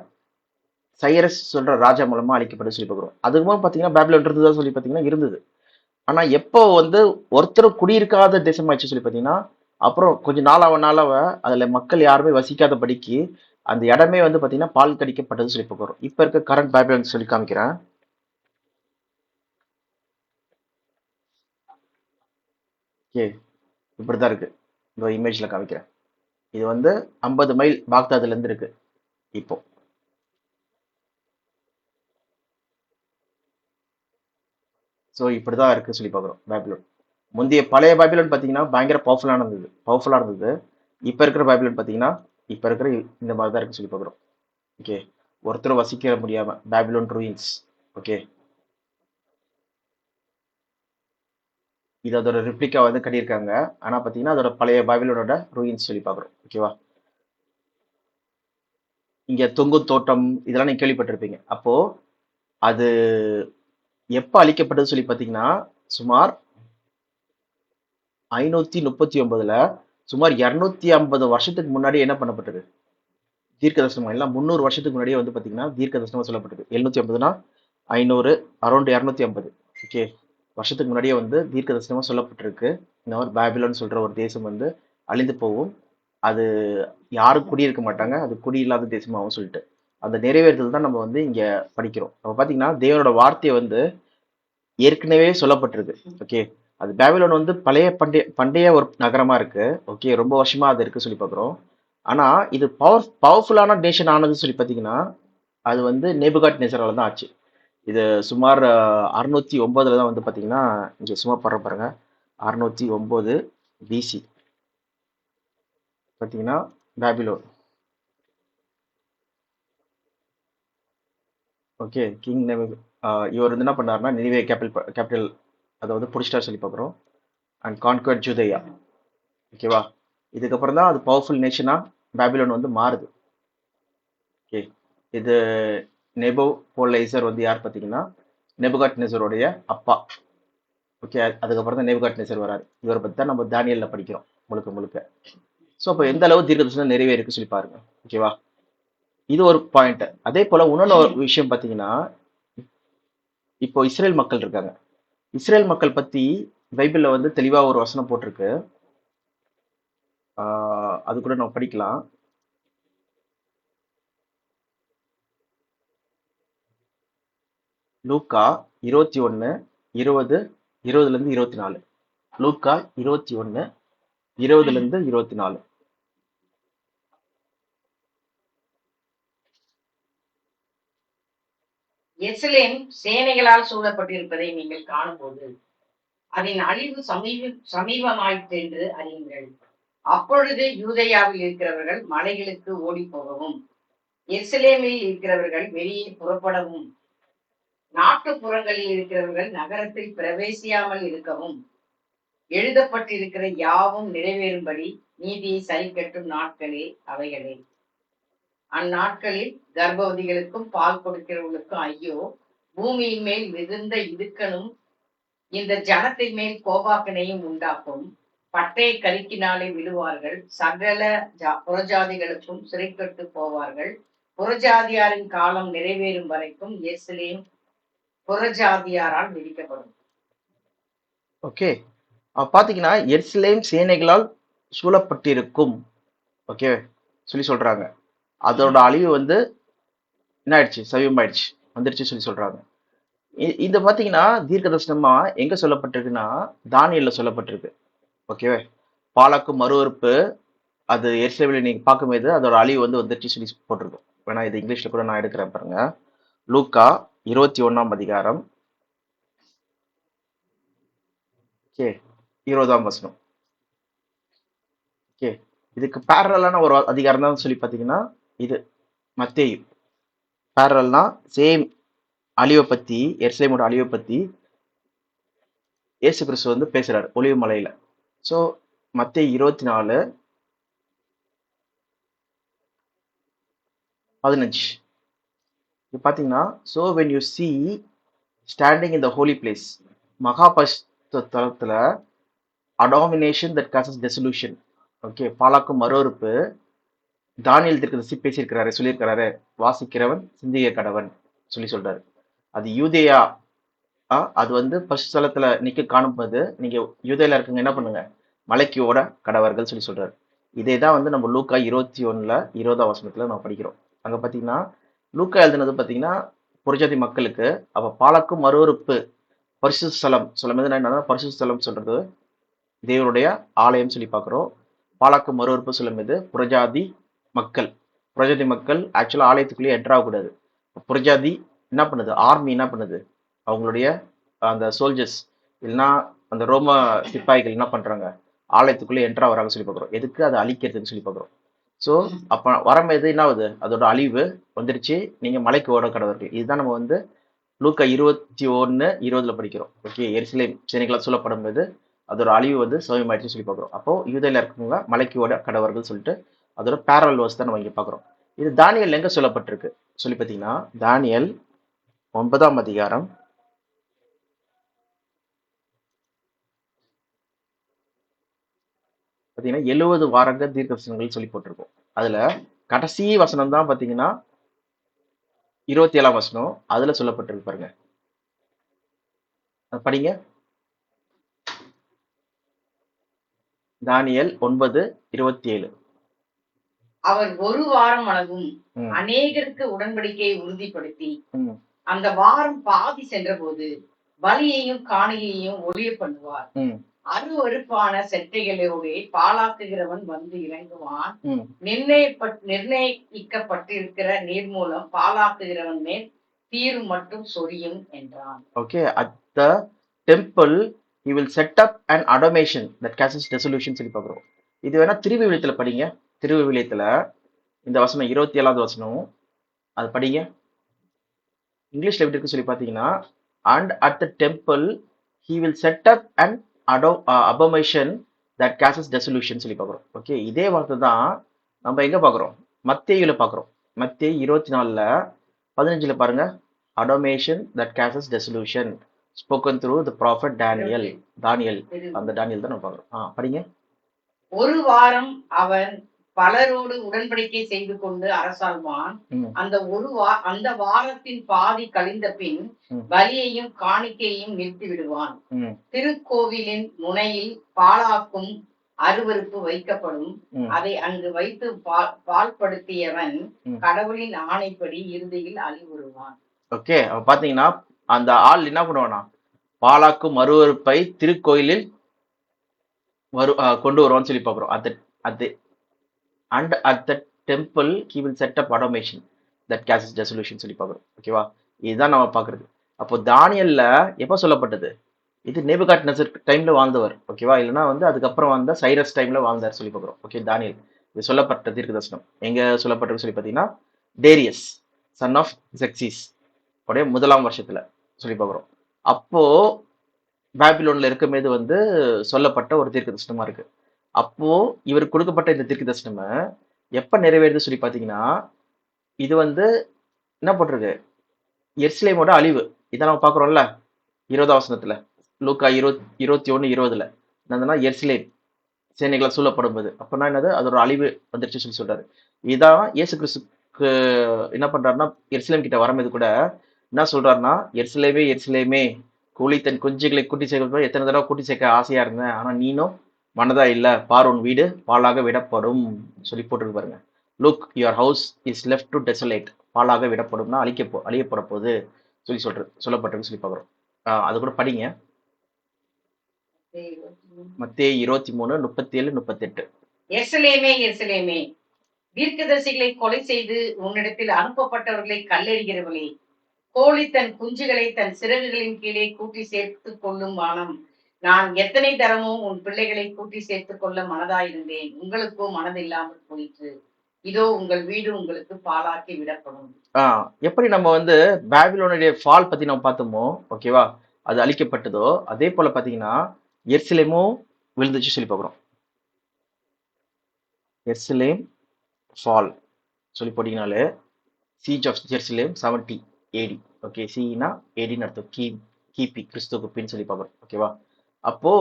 சைரஸ் சொல்ற ராஜா மூலமா அழிக்கப்படுது சொல்லி பார்க்குறோம். அதுக்கு முன்னாடி பாத்தீங்கன்னா பேபிலோன் இருந்ததா சொல்லி பாத்தீங்கன்னா இருந்தது. ஆனா எப்போ வந்து ஒருத்தரும் குடியிருக்காத தேசமாச்சு சொல்லி பாத்தீங்கன்னா அப்புறம் கொஞ்சம் நாளாவ அதுல மக்கள் யாருமே வசிக்காதபடிக்கு அந்த இடமே வந்து பாத்தீங்கன்னா பால் கடிக்கப்பட்டது சொல்லி பார்க்குறோம். இப்ப இருக்க கரண்ட் பேபிலோன் சொல்லி காமிக்கிறேன். ஓகே, இப்படிதான் இருக்கு. இந்த இமேஜ்ல காமிக்கிறேன். இது வந்து 50 மைல் பாக்தாதுல இருந்து இருக்கு இப்போ. ஸோ இப்படிதான் இருக்கு சொல்லி பார்க்குறோம் பேபிலோன். முந்தைய பழைய பேபிலோன் பார்த்தீங்கன்னா பயங்கர பவர்ஃபுல்லாக இருந்தது. இப்போ இருக்கிற பேபிலோன் பார்த்தீங்கன்னா இப்போ இருக்கிற இந்த மாதிரி தான் இருக்கு சொல்லி பார்க்குறோம். ஓகே, ஒருத்தர் வசிக்க முடியாம பேபிலோன் ரூயின்ஸ். ஓகே, இது அதோட ரிப்ளிகா வந்து கட்டியிருக்காங்க. ஆனா பார்த்தீங்கன்னா அதோட பழைய பேபிலோனோட ரூயின்ஸ் சொல்லி பார்க்குறோம். ஓகேவா? இங்க தொங்கு தோட்டம் இதெல்லாம் நீங்க கேள்விப்பட்டிருப்பீங்க. அப்போ அது எப்ப அழிக்கப்பட்டது சொல்லி பார்த்தீங்கன்னா சுமார் 539 சுமார் 250 வருஷத்துக்கு முன்னாடி என்ன பண்ணப்பட்டது? தீர்க்க தரிசனம் எல்லாம் 300 வருஷத்துக்கு முன்னாடியே வந்து பாத்தீங்கன்னா தீர்க்க தரிசனமா சொல்லப்பட்டது. 750னா 500 அரௌண்ட் 250. ஓகே, வருஷத்துக்கு முன்னாடியே வந்து தீர்க்க தரிசனமா சொல்லப்பட்டிருக்கு. இந்த மாதிரி பேபிலோன் சொல்ற ஒரு தேசம் வந்து அழிந்து போகும், அது யாரும் குடியிருக்க மாட்டாங்க, அது குடியில்லாத தேசமாகும் சொல்லிட்டு அந்த நிறைவேறுதல் தான் நம்ம வந்து இங்க படிக்கிறோம். நம்ம பாத்தீங்கன்னா தேவனோட வார்த்தையை வந்து ஏற்கனவே சொல்லப்பட்டிருக்கு. ஓகே, அது பேபிலோன் வந்து பழைய பண்டைய ஒரு நகரமா இருக்கு. ஓகே, ரொம்ப வருஷமா அது இருக்கு சொல்லி பார்க்குறோம். ஆனா இது பவர்ஃபுல்லான நேஷன் ஆனது சொல்லி பார்த்தீங்கன்னா அது வந்து நேபுகாட் நேசரால தான் ஆச்சு. இது சுமார் 609 தான் வந்து பார்த்தீங்கன்னா இங்கே சும்மா படுற பாருங்க. 609 பிசி பார்த்தீங்கன்னா பேபிலோன். ஓகே, கிங் நேபு இவர் வந்து என்ன பண்ணாருன்னா நினிவே கேபிட்டல் அதை வந்து புடிச்சிட்டார் சொல்லி பார்க்குறோம். And conquered Judea. ஓகேவா? இதுக்கப்புறம் தான் அது பவர்ஃபுல் நேஷனா பேபிலோன் வந்து மாறுது. ஓகே, இது நெபோ போலைசர் வந்து யார் பார்த்தீங்கன்னா நெபுகாட் நேசருடைய அப்பா. ஓகே, அதுக்கப்புறம் தான் நேபுகாட் நேசர் வராரு. இவரை பற்றி தான் நம்ம தானியல்ல படிக்கிறோம் முழுக்க முழுக்க. ஸோ அப்போ எந்த அளவு தீர்க்கதரிசனம் நிறைவேறிருக்கு சொல்லி பாருங்க. ஓகேவா? இது ஒரு பாயிண்ட். அதே போல இன்னொன்று ஒரு விஷயம் பார்த்தீங்கன்னா இப்போ இஸ்ரேல் மக்கள் இருக்காங்க. இஸ்ரேல் மக்கள் பத்தி பைபிள்ல வந்து தெளிவா ஒரு வசனம் போட்டிருக்கு. அது கூட நம்ம படிக்கலாம். லூக்கா 21 20 20ல இருந்து 24. லூக்கா 21 20ல இருந்து 24. எருசலேம் சேனைகளால் சூழப்பட்டிருப்பதை நீங்கள் காணும்போது அதன் அழிவு சமீபமாயிற்று என்று அறியுங்கள். அப்பொழுது யூதேயாவில் இருக்கிறவர்கள் மலைகளுக்கு ஓடி போகவும் எருசலேமில் இருக்கிறவர்கள் வெளியே புறப்படவும் நாட்டுப்புறங்களில் இருக்கிறவர்கள் நகரத்தில் பிரவேசியாமல் இருக்கவும் எழுதப்பட்டிருக்கிற யாவும் நிறைவேறும்படி நீதியை சரிக்கட்டும் நாட்களே அவைகளே. அந்நாட்களில் கர்ப்பவதிகளுக்கும் பால் கொடுக்கிறவர்களுக்கும் ஐயோ! பூமியின் மேல் மிகுந்த இடுக்கணும் இந்த ஜனத்தின் மேல் கோபாக்கனையும் உண்டாக்கும். பட்டய கருக்கினாலே விடுவார்கள். சகல புறஜாதிகளுக்கும் சிறைப்பட்டு போவார்கள். புறஜாதியாரின் காலம் நிறைவேறும் வரைக்கும் எருசலேம் புறஜாதியாரால் மிதிக்கப்படும். ஓகே, பாத்தீங்கன்னா எருசலேம் சேனைகளால் சூழப்பட்டிருக்கும். ஓகே சொல்லி சொல்றாங்க. அதோட அழிவு வந்து என்ன ஆயிடுச்சு? சமீபமாயிடுச்சு, வந்துருச்சு சொல்லி சொல்றாங்க. இது பாத்தீங்கன்னா தீர்க்க தரிசனமா எங்க சொல்லப்பட்டிருக்குன்னா தானியல்ல சொல்லப்பட்டிருக்கு. ஓகேவா? பாலாக்கு மறுவறுப்பு அது எருசலேமில் நீங்க பார்க்கும்போது அதோட அழிவு வந்துருச்சு சொல்லி போட்டிருக்கும். வேணா இது இங்கிலீஷ்ல கூட நான் எடுக்கிறேன் பாருங்க. லூக்கா 21 ஓகே 20 ஓகே. இதுக்கு பேரலான ஒரு அதிகாரம் தான் சொல்லி பார்த்தீங்கன்னா இது மத்தேயு. பேரல்னா சேம் அழிவை பத்தி, எருசலேமோட அழிவை பத்தி இயேசு கிறிஸ்து பேசுறாரு ஒலிவு மலையில. ஸோ மத்தேயு 24:15 இது பார்த்தீங்கன்னா, so when you see standing in the holy place, மகா பரிசுத்த தலத்துல abomination that causes desolation. Okay, பாலாக்கும் மறுவறுப்பு தானியல் தீர்க்கதரிசி பேசியிருக்கிறாரு, சொல்லியிருக்கிறாரு. வாசிக்கிறவன் சிந்திய கடவன் சொல்லி சொல்றாரு. அது யூதேயா அது பரிசுத்தலத்துல நிக்க காணும்போது நீங்க யூதேல இருக்கவங்க என்ன பண்ணுங்க, மலைக்கு ஓட கடவர்கள் சொல்லி சொல்றாரு. இதே தான் நம்ம லூக்கா 21:20 நம்ம படிக்கிறோம். அங்க பாத்தீங்கன்னா லூக்கா எழுதுனது பாத்தீங்கன்னா புறஜாதி மக்களுக்கு. அப்ப பாலக்கும் மறுவறுப்பு பரிசுத்த ஸ்தலம் சொல்லும்போது என்னன்னா, பரிசுத்த ஸ்தலம் சொல்றது தேவனுடைய ஆலயம் சொல்லி பார்க்குறோம். பாலாக்கு மறுவறுப்பு சொல்லும்போது புறஜாதி மக்கள். புறஜாதி மக்கள் ஆக்சுவலாக ஆலயத்துக்குள்ளேயே என்டர் ஆகக்கூடாது. புறஜாதி என்ன பண்ணுது, ஆர்மி என்ன பண்ணுது, அவங்களுடைய அந்த சோல்ஜர்ஸ் இல்லைன்னா அந்த ரோம சிப்பாய்கள் என்ன பண்றாங்க, ஆலயத்துக்குள்ளே என்ட்ரா வராங்க சொல்லி பார்க்குறோம். எதுக்கு, அதை அழிக்கிறதுன்னு சொல்லி பார்க்குறோம். ஸோ அப்போ வரும்போது என்ன ஆகுது, அதோட அழிவு வந்துருச்சு, நீங்க மலைக்கு ஓட கடவுள். இதுதான் நம்ம லூக்கா 21:20 படிக்கிறோம். ஓகே, எருசலேம் சென்னைகளால் சொல்லப்படும் போது அதோட அழிவு சமயமாயிடுச்சு சொல்லி பார்க்குறோம். அப்போ யூதையில இருக்கவங்க மலைக்கு ஓட கடவர்கள் சொல்லிட்டு அதோட பேரல் வேர்ஸ் தான் நம்ம இங்க பார்க்குறோம். இது தானியல் எங்க சொல்லப்பட்டிருக்கு சொல்லி பார்த்தீங்கன்னா, தானியல் 9 பார்த்தீங்கன்னா 70 வாரங்கள் தீர்க்கதரிசனங்கள் சொல்லி போட்டிருக்கோம். அதுல கடைசி வசனம் தான் பார்த்தீங்கன்னா 27 அதுல சொல்லப்பட்டிருக்கு பாருங்க. படிங்க. தானியல் 9:27. அவர் ஒரு வாரம் அளவும் அநேகருக்கு உடன்படிக்கையை உறுதிப்படுத்தி அந்த வாரம் பாதி சென்றபோது பலியையும் காணிகையையும் ஒழிய பண்ணுவார். அருவருப்பான செட்டைகளோடு பாலாக்குகிறவன் வந்து இறங்குவான். நிர்ணயிக்கப்பட்டிருக்கிற நீர் மூலம் பாலாக்குகிறவன் மேல் தீரு மட்டும் சொரியும் என்றான். Okay, at the temple he will set up an automation that causes dissolution சொல்லி பார்க்கிறோம். இது வேணா திருவிவிலியத்துல படிங்க. திருவிவிலியத்துல இந்த வசனம் 27 அது படிங்க. இங்கிலீஷ்ல எப்படி இருக்கு சொல்லி பார்த்தீங்கன்னா, and at the temple he will set up an abomination that causes dissolution சொல்லி பார்க்கிறோம். ஓகே, இதே வார்த்தை தான் நம்ம எங்க பார்க்கிறோம், மத்தேயுல பார்க்கிறோம். மத்தேயு 24:15 பாருங்க. Automation that causes dissolution spoken through the prophet Daniel. அந்த தானியல் தான் நம்ம பார்க்கிறோம். படிங்க. ஒரு வாரம் அவன் பலரோடு உடன்படிக்கை செய்து கொண்டு அரசாள்வான். அந்த வாரத்தின் பாதி கழிந்த பின் பலியையும் காணிக்கையையும் நிறுத்தி விடுவான். திருக்கோவிலின் முனையில் பாலாக்கும் அருவருப்பு வைக்கப்படும். அதை அங்கு வைத்து பால்படுத்தியவன் கடவுளின் ஆணைப்படி இறுதியில் அழிவுறுவான். ஓகே, பாத்தீங்கன்னா அந்த ஆள் என்ன பண்ணுவானா, பாலாக்கும் அருவருப்பை திருக்கோயிலில் கொண்டு வருவான்னு சொல்லி பார்க்கிறோம். and at the temple he will set up automation that causes dissolution சொல்லி பார்க்கிறோம். ஓகேவா, இதுதான் நம்ம பார்க்கிறது. அப்போ தானியல்ல எப்போ சொல்லப்பட்டது, இது நேபுகாட்நேசர் டைம்ல வாழ்ந்தவர். ஓகேவா, இல்லைன்னா அதுக்கப்புறம் வந்த சைரஸ் டைம்ல வாழ்ந்தார் சொல்லி பார்க்கிறோம். ஓகே, தானியல் இது சொல்லப்பட்ட தீர்க்க தரிசனம் எங்க சொல்லப்பட்டது சொல்லி பார்த்தீங்கன்னா, டேரியஸ் சன் ஆஃப் ஜெக்சிஸ் உடைய 1ஆம் வருஷத்துல சொல்லி பார்க்கிறோம். அப்போ பாபிலோன்ல இருக்கும்போது சொல்லப்பட்ட ஒரு தீர்க்க தரிசனமா இருக்கு. அப்போ இவர் கொடுக்கப்பட்ட இந்த தீர்க்க தரிசனமை எப்ப நிறைவேறுது சொல்லி பாத்தீங்கன்னா, இது என்ன போட்டிருக்கு, எருசலேமோட அழிவு. இதை நம்ம பாக்குறோம்ல 20ஆம் வசனத்துல, லூக்கா 21:20 என்னதுன்னா, எருசலேம் சேனைகளால் சூழப்படும் போது அப்பனா என்னது, அதோட அழிவு வந்துருச்சு சொல்லி சொல்றாரு. இதான் இயேசு கிறிஸ்துக்கு என்ன பண்றாருன்னா, எருசலேம் கிட்ட வரும்போது கூட என்ன சொல்றாருன்னா, எருசலேமே எருசலேமே கூலி தன் குஞ்சுகளை கூட்டி சேர்க்க எத்தனை தடவை கூட்டி சேர்க்க ஆசையா இருந்தேன், ஆனா நீனும் மனதா இல்ல, பார் உன் வீடு பாலாக விடப்படும் சொல்லி போட்டுருக்கு பாருங்க. Look your house is left to desolate. பாலாக விடப்படும்னா அழியப்பட போகுது சொல்லப்பட்டிருக்கு சொல்லி பார்க்குறோம். அது கூட படிங்க. மத்தேயு 23:37-38. எருசலேமே எருசலேமே, தீர்க்கதரிசிகளை கொலை செய்து உன்னிடத்தில் அனுப்பப்பட்டவர்களை கல்லெறிகிறவளே, கோழி தன் குஞ்சுகளை தன் சிறகுகளின் கீழே கூட்டி சேர்த்துக் கொள்ளும் வானம், நான் எத்தனை தரமும் உன் பிள்ளைகளை கூட்டி சேர்த்துக் கொள்ள மனதாயிருந்தேன், உங்களுக்கோ மனதில்லாமல் போயிற்று. இதோ உங்கள் வீடு உங்களுக்கு பாழாக்கி விடப்படும். எப்படி நம்ம வந்து பாபிலோனுடைய ஃபால் பத்தி நம்ம பார்த்தோமோ, ஓகேவா, அது அழிக்கப்பட்டதோ அதே போல பார்த்தீங்கன்னா எருசலேமும் விழுந்துச்சு சொல்லி பார்க்குறோம். எருசலேம் ஃபால் சொல்லி போட்டீங்கனாலே சீஜ் ஆஃப் ஜெருசலேம் 70 ஏடி. ஓகே, சினா ஏடின்னு அர்த்தம், கிபி கிறிஸ்துவுக்கு பின் சொல்லி பார்க்குறோம். ஓகேவா, அப்போ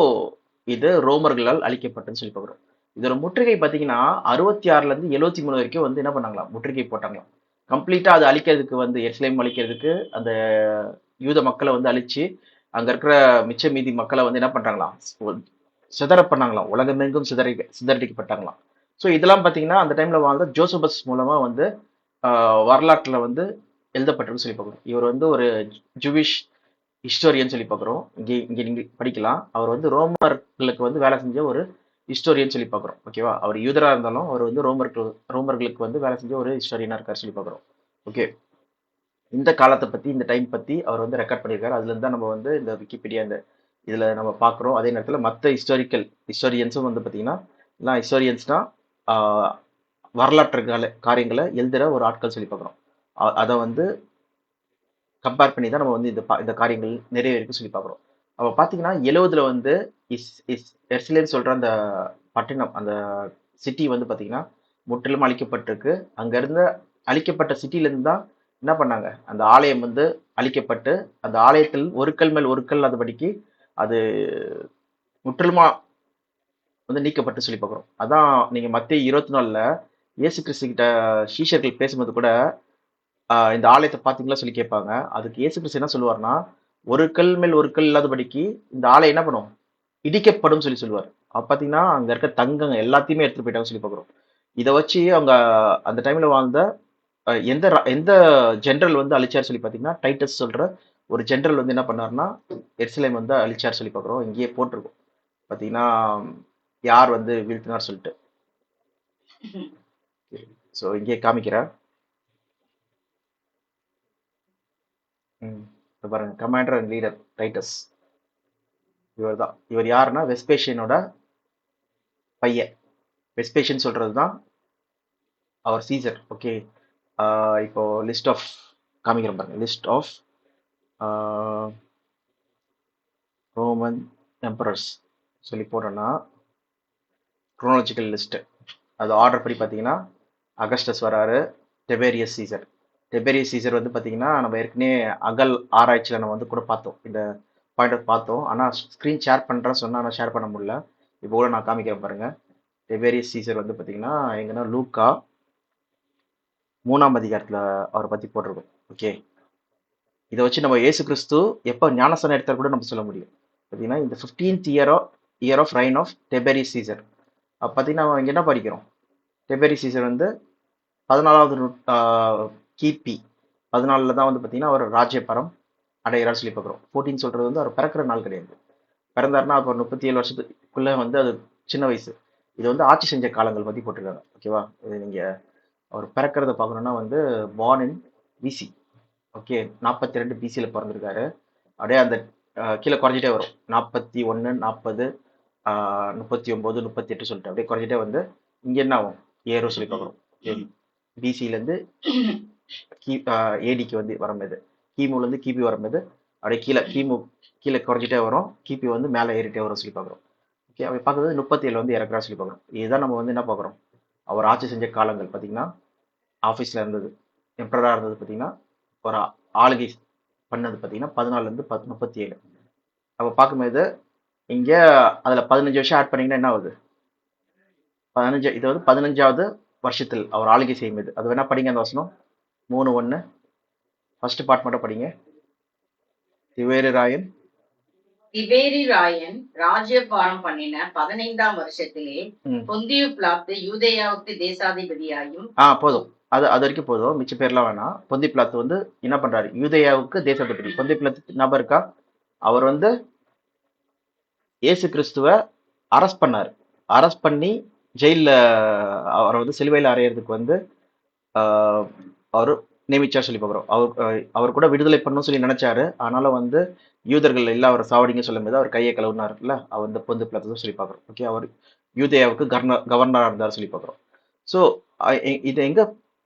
இது ரோமர்களால் அழிக்கப்பட்டதுன்னு சொல்லி பார்க்குறோம். இதோட முற்றுகை பார்த்தீங்கன்னா 66லேருந்து 73 வரைக்கும் வந்து என்ன பண்ணாங்களாம், முற்றுகை போட்டாங்களாம். கம்ப்ளீட்டாக அது அழிக்கிறதுக்கு வந்து எருசலேம் அழிக்கிறதுக்கு அந்த யூத மக்களை வந்து அழிச்சு அங்கே இருக்கிற மிச்ச மீதி மக்களை வந்து என்ன பண்ணுறாங்களாம், சிதற பண்ணாங்களாம், உலகமெங்கும் சிதறடிக்கப்பட்டாங்களாம். ஸோ இதெல்லாம் பார்த்தீங்கன்னா அந்த டைமில் வாழ்ந்த ஜோசபஸ் மூலமாக வந்து வரலாற்றில் வந்து எழுதப்பட்டிருக்கு சொல்லி பார்க்குறோம். இவர் வந்து ஒரு ஜூவிஷ் ஹிஸ்டோரியன் சொல்லி பார்க்குறோம். இங்கே நீங்கள் படிக்கலாம். அவர் வந்து ரோமர்களுக்கு வந்து வேலை செஞ்ச ஒரு ஹிஸ்டோரியன் சொல்லி பார்க்குறோம். ஓகேவா, அவர் யூதராக இருந்தாலும் அவர் வந்து ரோமர்களுக்கு வந்து வேலை செஞ்ச ஒரு ஹிஸ்டோரியனாக இருக்கார் சொல்லி பார்க்குறோம். ஓகே, இந்த காலத்தை பற்றி இந்த டைம் பற்றி அவர் வந்து ரெக்கார்ட் பண்ணியிருக்காரு. அதுலேருந்து தான் நம்ம வந்து இந்த விக்கிபீடியா இந்த இதில் நம்ம பார்க்குறோம். அதே நேரத்தில் மற்ற ஹிஸ்டோரியன்ஸும் வந்து பார்த்தீங்கன்னா எல்லாம் ஹிஸ்டோரியன்ஸ்னால் வரலாற்று காரியங்களை எழுதுகிற ஒரு ஆட்கள் சொல்லி பார்க்குறோம். அதை வந்து கம்பேர் பண்ணி தான் நம்ம வந்து இந்த காரியங்கள் நிறைவேறிக்கு சொல்லி பார்க்குறோம். அப்போ பார்த்தீங்கன்னா 70ல் வந்து எருசலேம் சொல்கிற அந்த பட்டணம், அந்த சிட்டி வந்து பார்த்தீங்கன்னா முற்றிலும் அழிக்கப்பட்டிருக்கு. அங்கே இருந்த அழிக்கப்பட்ட சிட்டிலேருந்து தான் என்ன பண்ணாங்க, அந்த ஆலயம் வந்து அழிக்கப்பட்டு அந்த ஆலயத்தில் ஒரு கல் மேல் ஒரு கல் அதுபடிக்கு அது முற்றிலுமா வந்து நீக்கப்பட்டு சொல்லி பார்க்குறோம். அதான் நீங்கள் மத்தேயு 24ல் இயேசு கிறிஸ்து கிட்ட சீஷர்கள் பேசும்போது கூட இந்த ஆலயத்தை பார்த்தீங்களா சொல்லி கேட்பாங்க. அதுக்கு இயேசு கிறிஸ்து என்ன சொல்லுவார்னா, ஒரு கல் மேல் ஒரு கல் இல்லாதபடிக்கு இந்த ஆலயம் என்ன பண்ணும், இடிக்கப்படும் சொல்லி சொல்லுவார். அப்போ பார்த்தீங்கன்னா அங்கே இருக்க தங்கங்க எல்லாத்தையுமே எடுத்துட்டு போயிட்டாங்க சொல்லி பார்க்குறோம். இதை வச்சு அவங்க அந்த டைம்ல வாழ்ந்த எந்த ஜெனரல் வந்து அழிச்சார் சொல்லி பார்த்தீங்கன்னா டைட்டஸ் சொல்ற ஒரு ஜெனரல் வந்து என்ன பண்ணார்னா எருசலேம் வந்து அழிச்சார் சொல்லி பார்க்குறோம். இங்கேயே போட்டிருக்கோம் பார்த்தீங்கன்னா யார் வந்து வீழ்த்தினார் சொல்லிட்டு. ஸோ இங்கே காமிக்கிறேன். பாருங்க, கமாண்டர் அண்ட் லீடர் டைட்டஸ். இவர் தான். இவர் யாருன்னா வெஸ்பேஷியனோட பையன். வெஸ்பேஷியன் சொல்றது தான் அவர் சீசர். ஓகே, இப்போ லிஸ்ட் ஆஃப் காமிக்கிறோம் பாருங்க. லிஸ்ட் ஆஃப் ரோமன் எம்பரர்ஸ் சொல்லி போட்டோன்னா குரோனாலஜிக்கல் லிஸ்ட்டு அது ஆர்டர் படி பார்த்தீங்கன்னா அகஸ்டஸ் வராரு, டெபேரியஸ் சீசர். டெபேரியஸ் சீசர் வந்து பார்த்தீங்கன்னா நம்ம ஏற்கனவே அகல் ஆராய்ச்சியில் நம்ம வந்து கூட பார்த்தோம், இந்த பாயிண்ட் பார்த்தோம். ஆனால் ஸ்க்ரீன் ஷேர் பண்ணுறேன்னு சொன்னால் ஆனால் ஷேர் பண்ண முடியல. இப்போ கூட நான் காமிக்கிறேன் பாருங்க. டெபேரியஸ் சீசர் வந்து பார்த்தீங்கன்னா எங்கன்னா லூக்கா 3ஆம் அதிகாரத்தில் அவரை பற்றி போட்டிருக்கோம். ஓகே, இதை வச்சு நம்ம இயேசு கிறிஸ்து எப்போ ஞானஸ்தானம் எடுத்தால் கூட நம்ம சொல்ல முடியும். பார்த்தீங்கன்னா இந்த 15th year of reign of Tiberius Caesar. அப்போ பார்த்தீங்கன்னா நம்ம இங்கே என்ன படிக்கிறோம், டெபேரியஸ் சீசர் வந்து 14வது கிபி 14ல் தான் வந்து பார்த்தீங்கன்னா அவர் ராஜ்யபரம் அடையிறான்னு சொல்லி பார்க்குறோம். 14 சொல்கிறது வந்து அவர் பிறக்கிற நாள் கிடையாது. பிறந்தாருன்னா அப்போ 37 வருஷத்துக்குள்ளே வந்து அது சின்ன வயசு. இது வந்து ஆட்சி செஞ்ச காலங்கள் பற்றி போட்டிருக்காங்க. ஓகேவா, இது நீங்கள் அவர் பிறக்கிறத பார்க்கணுன்னா வந்து பார்ன் இன் பிசி. ஓகே, 42 பிசியில் பிறந்திருக்காரு. அப்படியே அந்த கீழே குறைஞ்சிட்டே வரும். 41, 40, 39, 38 சொல்லிட்டு அப்படியே குறைஞ்சிட்டே வந்து இங்கே என்ன ஆகும், ஏறும் சொல்லி பார்க்குறோம். பிசிலேருந்து ஏடிக்கு வந்து வரும்போது, கிமுலேருந்து கிபி வரும்போது அப்படியே கீழே குறைஞ்சிட்டே வரும், கிபி வந்து மேலே ஏறிட்டே வரும் சொல்லி பார்க்குறோம். ஓகே, அப்படி பார்க்குறது 37 வந்து இறக்குறா சொல்லி பார்க்குறோம். இதுதான் நம்ம வந்து என்ன பார்க்குறோம், அவர் ஆட்சி செஞ்ச காலங்கள் பார்த்தீங்கன்னா ஆஃபீஸில் இருந்தது, எம்ப்ரராக இருந்தது பார்த்தீங்கன்னா ஒரு ஆளுகை பண்ணது பார்த்தீங்கன்னா 14லேருந்து 37. அப்போ பார்க்கும்போது இங்கே அதில் 15 வருஷம் ஆட் பண்ணிங்கன்னா என்ன ஆகுது, 15. இது வந்து 15வது வருஷத்தில் அவர் ஆளுகை செய்யும்போது. அது வேணா படிங்க அந்த வசனம் 3:1 ஃபர்ஸ்ட் பார்ட் மட்டும் படிங்க. திவேரு ராயன் திபேரி ராயன் ராஜ்யபாரம் பண்ணின 15ஆம் வருஷத்திலே ம். பொந்தியு பிலாத்து யூதேயாவுக்கு தேசாதிபதியாயும் போதும். அது வரைக்கும் போதும். மிச்ச பேர்லாம் வேணாம். பொந்தி பிலாத்து வந்து என்ன பண்றாரு? யூதேயாவுக்கு தேசாதிபதி. பொந்தி பிலாத்து ஞாபகம் இருக்கா? அவர் வந்து இயேசு கிறிஸ்துவ அரெஸ்ட் பண்ணாரு. அரெஸ்ட் பண்ணி ஜெயில்ல அவரை வந்து சிலுவையில் அறையறதுக்கு வந்து ஆஹ், அவரு நியமிச்சார் சொல்லி பார்க்குறோம். அவர் கூட விடுதலை பண்ணணும்னு சொல்லி நினைச்சாரு. ஆனாலும் வந்து யூதர்கள் எல்லாம் அவரை சாவடிங்க சொல்லும் போது அவர் கையை கழுவுனாருல்ல, அவர் வந்து பொந்து பிளாத்து சொல்லி பார்க்குறோம். ஓகே, அவர் யூதேயாவுக்கு கவர்னரா இருந்தார் சொல்லி பார்க்குறோம். ஸோ இது எங்க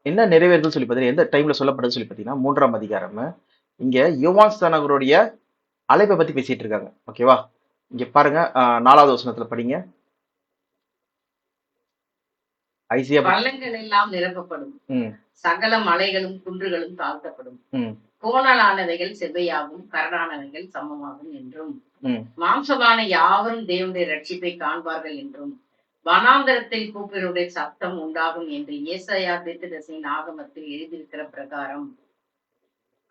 என்ன நிறைவேறுதுன்னு சொல்லி பார்த்தீங்கன்னா, எந்த டைம்ல சொல்லப்படுதுன்னு சொல்லி பார்த்தீங்கன்னா 3ஆம் அதிகாரம். இங்க யோவான் ஸ்நானகருடைய அழைப்பை பத்தி பேசிட்டு இருக்காங்க. ஓகேவா? இங்க பாருங்க, 4வது வசனத்துல படிங்க. ஐசியா பள்ளங்கள் எல்லாம் நிரப்பப்படும், ம் சகல மலைகளும் குன்றுகளும் தாழ்த்தப்படும், ம் கோணலானவைகள் செவ்வையாகும், கரடானவைகள் சமமாகும் என்றும், ம் மாம்சமான யாவரும் தேவனுடைய ரட்சிப்பை காண்பார்கள் என்றும், வனாந்தரத்தில் கூப்பிடுடைய சத்தம் உண்டாகும் என்று ஏசாயா தீர்க்கதரிசியின் ஆகமத்தில் எழுதியிருக்கிற பிரகாரம்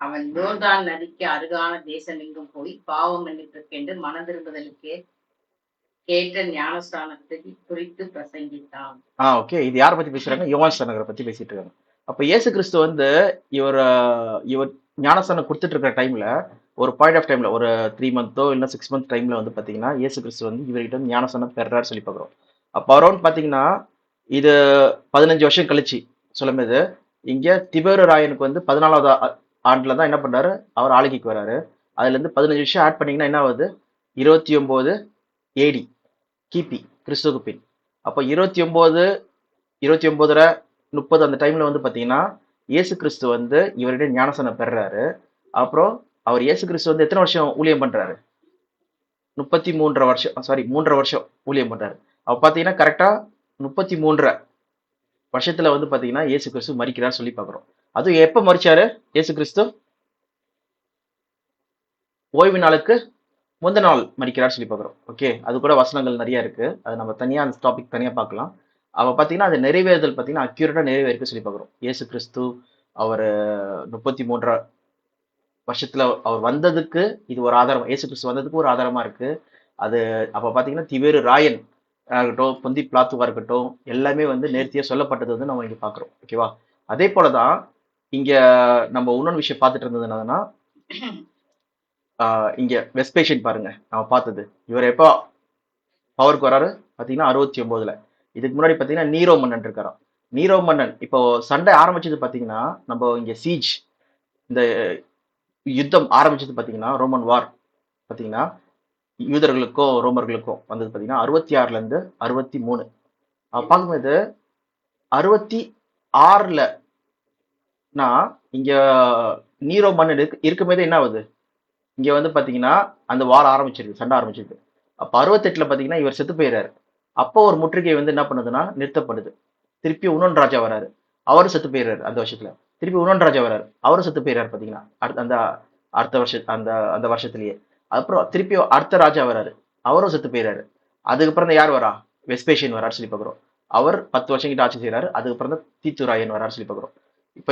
அவன் யோர்தான் நதிக்கு அருகான தேசம் எங்கும் போய் பாவம் மன்னிப்புக்கென்று மனம் திரும்புதலுக்கு கேட்ட ஞானஸ்தானத்தை குறித்து பிரசங்கித்தான். ஓகே. இது யாரை பத்தி பேசுறாங்க? யோவான் ஸ்நானகரை பத்தி பேசிட்டு இருக்காங்க. அப்ப இயேசு கிறிஸ்து வந்து இவர் இவர் ஞானஸ்தானம் கொடுத்துட்டு இருக்கிற டைம்ல, ஒரு பாயிண்ட் ஆஃப் டைம்ல, ஒரு 3 மந்த்தோ இல்ல 6 மந்த் டைம்ல வந்து பாத்தீங்கன்னா இயேசு கிறிஸ்து வந்து இவர்கிட்ட வந்து ஞானஸ்தானம் பெறாரு சொல்லி பார்க்கிறோம். அப்ப அரௌண்ட் பாத்தீங்கன்னா இது 15 வருஷம் கழிச்சு சொல்லும்போது, இங்க திபேரு ராயனுக்கு வந்து 14வது ஆண்டுல தான் என்ன பண்றாரு? அவர் ஆளுகைக்கு வராரு. அதுல இருந்து 15 வருஷம் ஆட் பண்ணீங்கன்னா என்ன ஆகுது? 29 ஏடி, கிபி, கிறிஸ்துவுக்கு பின். அப்ப 29 29 30 அந்த டைம்ல வந்து பாத்தீங்கன்னா இயேசு கிறிஸ்து வந்து இவருடைய ஞானசனம் பெறாரு. அப்புறம் அவர் இயேசு கிறிஸ்து வந்து எத்தனை வருஷம் ஊழியம் பண்றாரு? 33 வருஷம், சாரி 3 வருஷம் ஊழியம் பண்றாரு. அப்ப பாத்தீங்கன்னா கரெக்டா 33 வருஷத்துல வந்து பாத்தீங்கன்னா இயேசு கிறிஸ்து மரிக்கிறார் சொல்லி பாக்குறோம். அதுவும் எப்ப மரிச்சாரு இயேசு கிறிஸ்து? ஓய்வு நாளுக்கு முந்த நாள் மரிக்கிறார் சொல்லி பார்க்குறோம். ஓகே, அது கூட வசனங்கள் நிறைய இருக்கு. அது நம்ம தனியா அந்த டாபிக் தனியா பார்க்கலாம். அவ பார்த்தீங்கன்னா அது நிறைவேறுதல் பார்த்தீங்கன்னா அக்யூரேட்டா நிறைவேறிக்கு சொல்லி பார்க்குறோம். இயேசு கிறிஸ்து அவர் 33 வருஷத்துல அவர் வந்ததுக்கு இது ஒரு ஆதாரம். இயேசு கிறிஸ்து வந்ததுக்கு ஒரு ஆதாரமா இருக்கு. அது அப்ப பார்த்தீங்கன்னா திவேரு ராயன் இருக்கட்டும், பொந்தி பிளாத்துவா இருக்கட்டும், எல்லாமே வந்து நேர்த்தியா சொல்லப்பட்டது வந்து நம்ம இங்க பார்க்குறோம். ஓகேவா? அதே போலதான் இங்க நம்ம இன்னொன்று விஷயம் பார்த்துட்டு இருந்தது என்னதுன்னா, இங்க வெஸ்பேஷன் பாருங்க நம்ம பார்த்தது. இவர் எப்போ பவருக்கு வராரு பார்த்தீங்கன்னா 69ல. இதுக்கு முன்னாடி பார்த்தீங்கன்னா நீரோ மன்னன் இருக்காராம். நீரோ மன்னன் இப்போ சண்டை ஆரம்பிச்சது பார்த்தீங்கன்னா, நம்ம இங்க சீஜ், இந்த யுத்தம் ஆரம்பிச்சது பார்த்தீங்கன்னா ரோமன் வார் பார்த்தீங்கன்னா யூதர்களுக்கும் ரோமர்களுக்கும் வந்தது பார்த்தீங்கன்னா 66ல இருந்து 63. பார்க்கும்போது 66லனா இங்க நீரோ மன்னன் இருக்கும்போது என்ன ஆகுது? இங்க வந்து பாத்தீங்கன்னா அந்த வார் ஆரம்பிச்சிருக்கு, சண்டை ஆரம்பிச்சிருக்கு. அப்ப 68ல பாத்தீங்கன்னா இவர் செத்து போயிடுறாரு. அப்போ ஒரு முற்றுகை வந்து என்ன பண்ணுதுன்னா நிறுத்தப்படுது. திருப்பி இன்னொன்று ராஜா வராரு, அவரும் செத்து போயிடுறாரு அந்த வருஷத்துல. திருப்பி இன்னொன்று ராஜா வராரு, அவரும் செத்து போயிடுறாரு பாத்தீங்கன்னா அடுத்த வருஷம் அந்த அந்த வருஷத்துலயே. அப்புறம் திருப்பி அடுத்த ராஜா வராரு, அவரும் செத்து போயிடுறாரு. அதுக்கப்புறம் தான் யார் வரா? வெஸ்பேஷியன் வராரு சொல்லி பாக்குறோம். அவர் 10 வருஷம் கிட்ட ஆட்சி செய்யறாரு. அதுக்கப்புறம் தான் தீத்துராயன் வராரு சொல்லி பாக்குறோம். இப்ப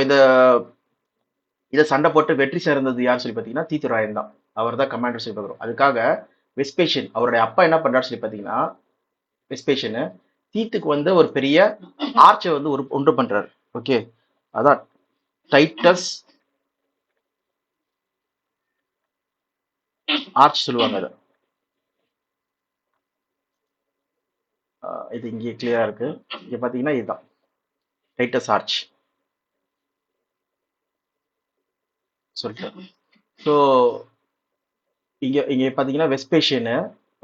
இதை சண்டை போட்டு வெற்றி சேர்ந்தது யார் சொல்லி பார்த்தீங்கன்னா தீத்துராயன் தான். அவர் தான் கமாண்டர் சொல்லி பார்க்குறோம். அதுக்காக வெஸ்பேஷியன் அவருடைய அப்பா என்ன பண்றாரு சொல்லி பார்த்தீங்கன்னா, வெஸ்பேஷியன் தீத்துக்கு வந்து ஒரு பெரிய ஆர்ச்சை வந்து ஒன்று பண்றாரு. ஓகே, அதான் டைட்டஸ் ஆர்ச் சொல்லுவாங்க. அதை இது இங்கே கிளியரா இருக்கு. இங்க பாத்தீங்கன்னா இதுதான் டைட்டஸ் ஆர்ச் சொல்லிட்டு. ஸோ இங்க இங்க பாத்தீங்கன்னா வெஸ்பேஷியனு,